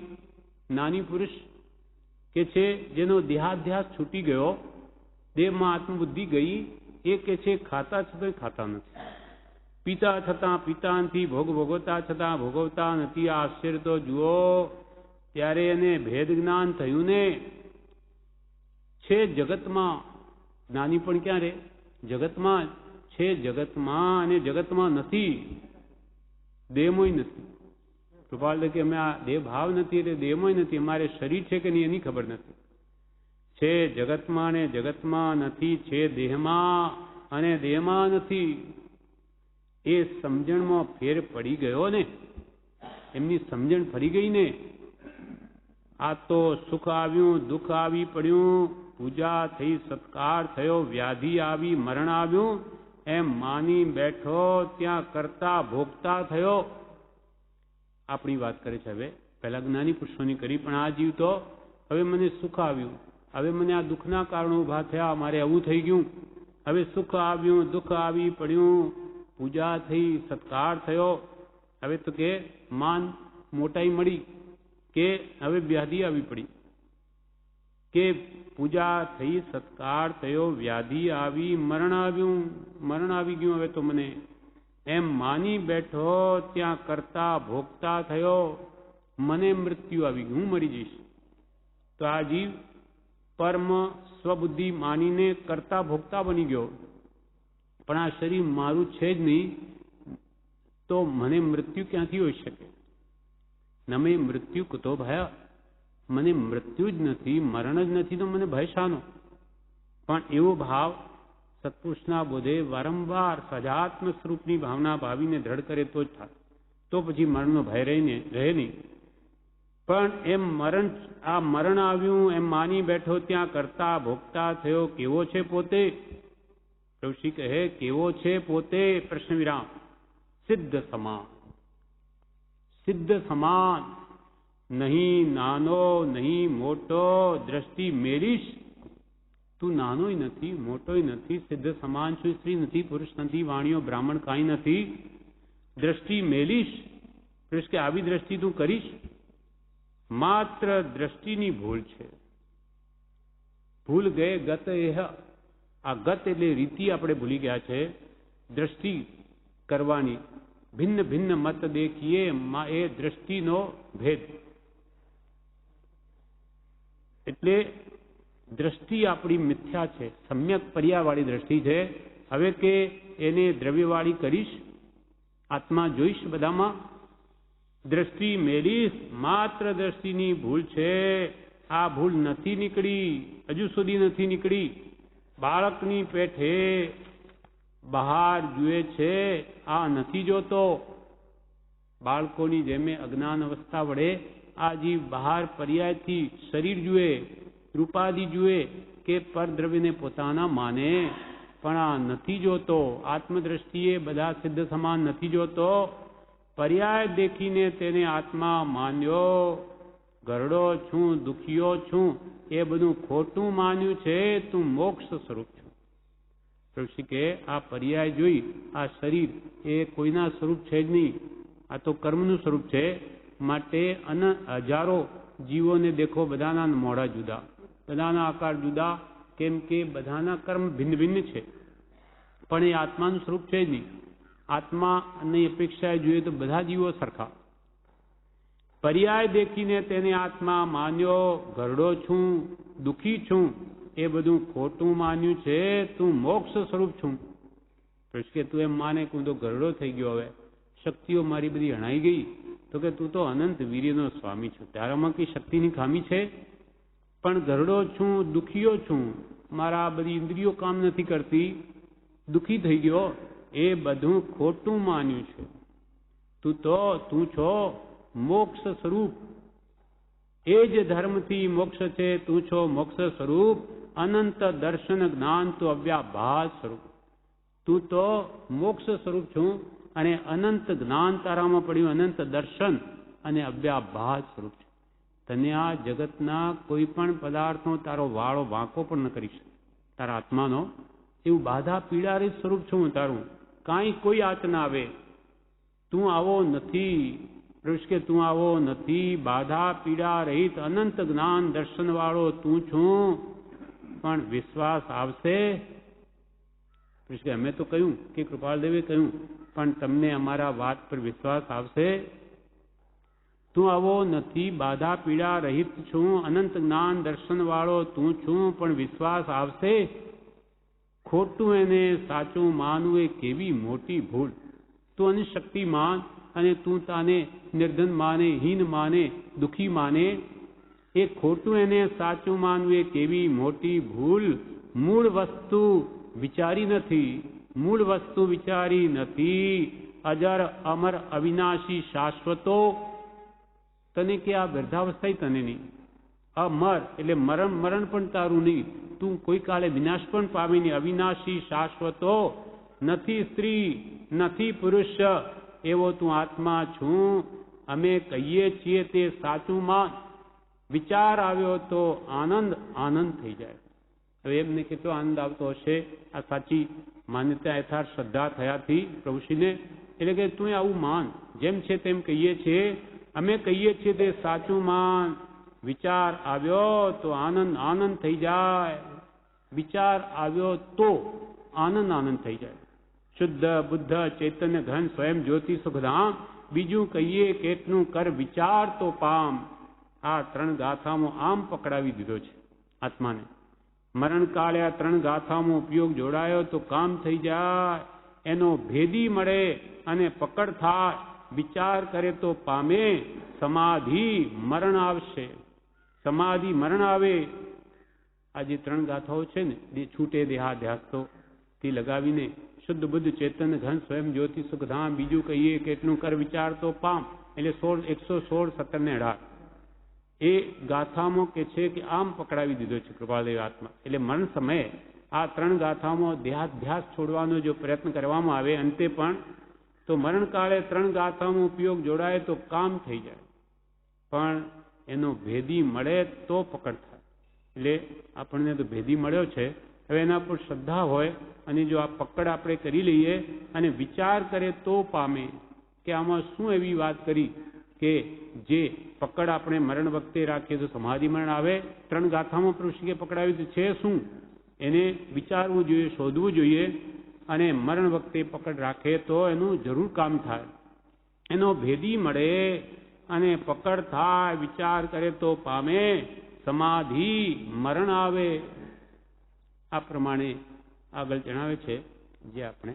જ્ઞાની પુરુષ કે છે જેનો દેહાધ્યાસ છૂટી ગયો, દેહમાં આત્મબુદ્ધિ ગઈ, એ કે છે ખાતા છતાં ખાતા નથી, પીતા છતાં પીતા નથી, ભોગ ભોગવતા છતાં ભોગવતા નથી. આ આશ્ચર્ય તો જુઓ. ત્યારે એને ભેદ જ્ઞાન થયું ને, છે જગતમાં. જ્ઞાની પણ ક્યાં રે? જગતમાં છે, જગતમાં અને જગતમાં નથી, દેહમાં નથી. કૃપાલ કે અમે આ દેહ ભાવ નથી એટલે દેહમાં નથી, અમારે શરીર છે કે નહીં એની ખબર નથી. છે જગતમાં અને જગતમાં નથી, છે દેહમાં અને દેહમાં નથી. એ સમજણમાં ફેર પડી ગયો ને, એમની સમજણ ફરી ગઈ ને. આ તો સુખ આવ્યું, દુઃખ આવી પડ્યું, પૂજા થઈ, સત્કાર થયો, વ્યાધિ આવી, મરણ આવ્યું, એમ માની બેઠો ત્યાં કરતા ભોગતા થયો. આપણી વાત કરે છે હવે, પહેલા જ્ઞાની પુરુષોની કરી, પણ આ જીવ તો હવે મને સુખ આવ્યું, હવે મને આ દુઃખના કારણો ઉભા થયા, મારે આવું થઈ ગયું. હવે સુખ આવ્યું, દુઃખ આવી પડ્યું, પૂજા થઈ, સત્કાર થયો, હવે તો કે માન મોટાઈ મળી, કે હવે વ્યાધિ આવી પડી, કે પૂજા થઈ, સત્કાર થયો, વ્યાધિ આવી, મરણ આવ્યું, મરણ આવી ગયું હવે તો મને. એમ માની બેઠો ત્યાં કરતા ભોગતા થયો, મને મૃત્યુ આવી ગયું, હું મરી જઈશ. તો આ જીવ પરમ સ્વબુદ્ધિ માનીને કરતા ભોગતા બની ગયો, પણ આ શરીર મારું છે જ નહીં, તો મને મૃત્યુ ક્યાંથી હોઈ શકે? નમે મૃત્યુ કુતો ભય, મને મૃત્યુ જ નથી, મરણ જ નથી, તો મને ભય શાનો? પણ એવો ભાવ સત્પુરુષના બોધે વારંવાર સજાત્મ સ્વરૂપની ભાવના ભાવીને દ્રઢ કરે તો જ થાય, તો પછી મરણનો ભય રહે નહીં. પણ એમ મરણ આવ્યું એમ માની બેઠો ત્યાં કરતા ભોગતા થયો. કેવો છે પોતે? ઋષિ કહે કેવો છે પોતે? પ્રશ્ન વિરામ. સિદ્ધ સમાન, સિદ્ધ સમાન, નહીં નાનો નહીં મોટો, દ્રષ્ટિ મેલીશ. તું નાનોય નથી, મોટોય નથી, સિદ્ધ સમાન છું, સ્ત્રી નથી, પુરુષ નથી, વાણીઓ બ્રાહ્મણ કાંઈ નથી. દ્રષ્ટિ મેલીશ. પુરુષ કે આવી દ્રષ્ટિ તું કરીશ? માત્ર દ્રષ્ટિની ભૂલ છે. ભૂલ ગયે ગત એહ. આ ગત એટલે રીતિ આપણે ભૂલી ગયા છે. દ્રષ્ટિ કરવાની, ભિન્ન ભિન્ન મત દેખીએ, એ દ્રષ્ટિનો ભેદ. એટલે દ્રષ્ટિ આપણી મિથ્યા છે, સમ્યક પર્યાવાળી દ્રષ્ટિ છે. હવે કે એને દ્રવ્યવાળી કરીશ, આત્મા જોઈશ બધામાં, દ્રષ્ટિ મેલીશ. માત્ર દ્રષ્ટિની ભૂલ છે. આ ભૂલ નથી નીકળી, હજુ સુધી નથી નીકળી. બાળકની પેઠે બહાર જુએ છે, આ નથી જોતો. બાળકોની જેમે અજ્ઞાન અવસ્થા વડે આ જીવ બહાર પર્યાયથી શરીર જુએ, રૂપાદિ જુએ, કે પરદ્રવ્યને પોતાના માને, પણ આ નથી જોતો. આત્મદ્રષ્ટિએ બધા સિદ્ધ સમાન નથી જોતો. પર્યાય દેખીને તેને આત્મા માન્યો. ગરડો છું, દુખીયો છું, એ બધું ખોટું માન્યું છે. તું મોક્ષ સ્વરૂપ છું. ઋષિ કે આ પર્યાય જોઈ, આ શરીર એ કોઈના સ્વરૂપ છે જ નહીં, આ તો કર્મનું સ્વરૂપ છે. માટે હજારો જીવોને દેખો, બધાના મોઢા જુદા, બધાના આકાર જુદા, કેમ કે બધાના કર્મ ભિન્ન ભિન્ન છે, પણ એ આત્માનું સ્વરૂપ છે જ નહીં. આત્માની અપેક્ષાએ જોઈએ તો બધા જીવો સરખા. પર્યાય દેખીને તેને આત્મા માન્યો. ગરડો છું, દુઃખી છું, એ બધું ખોટું માન્યું છે, તું મોક્ષ સ્વરૂપ છું. કે તું એમ માને કે હું તો ગરડો થઈ ગયો, હવે શક્તિઓ મારી બધી હણાઈ ગઈ. તો કે તું તો અનંત વીર્યનો સ્વામી છું, તારામાં કઈ શક્તિની ખામી છે? પણ ગરડો છું, દુખીયો છું, મારા બધી ઇન્દ્રિયો કામ નથી કરતી, દુખી થઈ ગયો, એ બધું ખોટું માન્યું છે. તું છો મોક્ષ સ્વરૂપ. એ જ ધર્મથી મોક્ષ છે, તું છો મોક્ષ સ્વરૂપ. અનંત દર્શન જ્ઞાન તો અવ્યાભાસ સ્વરૂપ. તું તો મોક્ષ સ્વરૂપ છું અને અનંત જ્ઞાન તારામાં પડ્યું, અનંત દર્શન અને અવ્યાભાસ સ્વરૂપ છે. તને આ જગતના કોઈ પણ પદાર્થનો તારો વાળો વાંકો પણ ન કરી શકે, તારા આત્માનો. એવું બાધા પીડા રહિત સ્વરૂપ છું હું તારું. કાંઈ કોઈ આચ ના આવે. તું આવો નથી, પ્રભુ કે તું આવો નથી. બાધા પીડા રહિત અનંત જ્ઞાન દર્શન વાળો તું છું. પણ વિશ્વાસ આવશે? કે અમે તો કહ્યું કે કૃપાલદેવે કહ્યું, પણ તમને અમારા વાત પર વિશ્વાસ આવશે? તું આવો નથી, બાધા પીડા રહિત છું, અનંત જ્ઞાન દર્શન વાળો તું છું, પણ વિશ્વાસ આવશે? ખોટું એને સાચું માનવું એ કેવી મોટી ભૂલ. તું અનશક્તિ માન અને તું તાને નિર્ધન માને, હીન માને, દુઃખી માને. એ ખોટું એને સાચું માનવું એ કેવી મોટી ભૂલ. મૂળ વસ્તુ વિચારી નથી, મૂળ વસ્તુ વિચારી નથી. અજર અમર અવિનાશી શાશ્વતો. તને કે આ વૃદ્ધાવસ્થા તને નહીં. અમર એટલે મરણ પણ તારું નહીં. તું કોઈ કાળે વિનાશ પણ પામી નહીં. અવિનાશી શાશ્વતો. નથી સ્ત્રી, નથી પુરુષ, એવો તું આત્મા છું. અમે કહીએ છીએ તે સાચું માન. વિચાર આવ્યો તો આનંદ થઈ જાય. હવે એમને કેટલો આનંદ આવતો હશે આ સાચી માન્યતા યથાર્થ શ્રદ્ધા થયાથી પ્રભુશ્રીને. એટલે કે તું આવું માન, જેમ છે તેમ કહીએ છીએ, અમે કહીએ છીએ તે સાચું માન. વિચાર આવ્યો તો આનંદ થઈ જાય. વિચાર આવ્યો તો આનંદ થઈ જાય. શુદ્ધ બુદ્ધ ચૈતન્ય ઘન સ્વયં જ્યોતિ સુખધામ. બીજું કહીએ કેટલું કર વિચાર તો પામ. આ ત્રણ ગાથામાં આમ પકડાવી દીધો છે આત્માને. મરણકાળે આ ત્રણ ગાથામાં ઉપયોગ જોડાયો તો કામ થઈ જાય. એનો ભેદી મળે અને પકડ થાય. વિચાર કરે તો પામે. સમાધિ મરણ આવશે. સમાધિ મરણ આવે. આ જે ત્રણ ગાથાઓ છે ને, છૂટે દેહાધ્યાસ તો તે લગાવીને શુદ્ધ બુદ્ધ ચેતન ઘન સ્વયં જ્યોતિ સુખધામ. બીજું કહીએ કેટલું કર વિચાર તો પામ. એટલે 116, 17 ને 18 એ ગાથામાં કે છે કે આમ પકડાવી દીધો છે કૃપાદેવ આત્મા. એટલે મરણ સમયે આ ત્રણ ગાથામાં દેહાધ્યાસ છોડવાનો જો પ્રયત્ન કરવામાં આવે અંતે પણ, તો મરણકાળે ત્રણ ગાથામાં ઉપયોગ જોડાય તો કામ થઈ જાય. પણ એનો ભેદી મળે તો પકડ થાય. એટલે આપણને તો ભેદી મળ્યો છે. હવે એના પર શ્રદ્ધા હોય અને જો આ પકડ આપણે કરી લઈએ અને વિચાર કરે તો પામે કે આમાં શું એવી વાત કરી કે જે પકડ આપણે મરણ વખતે રાખીએ તો સમાધિ મરણ આવે. ત્રણ ગાથામાં પ્રભુશ્રીએ પકડાવી છે શું, એને વિચારવું જોઈએ, શોધવું જોઈએ. અને મરણ વખતે પકડ રાખે તો એનું જરૂર કામ થાય. એનો ભેદી મળે અને પકડ થાય. વિચાર કરે તો પામે. સમાધિ મરણ આવે. આ પ્રમાણે આગળ જણાવે છે જે આપણે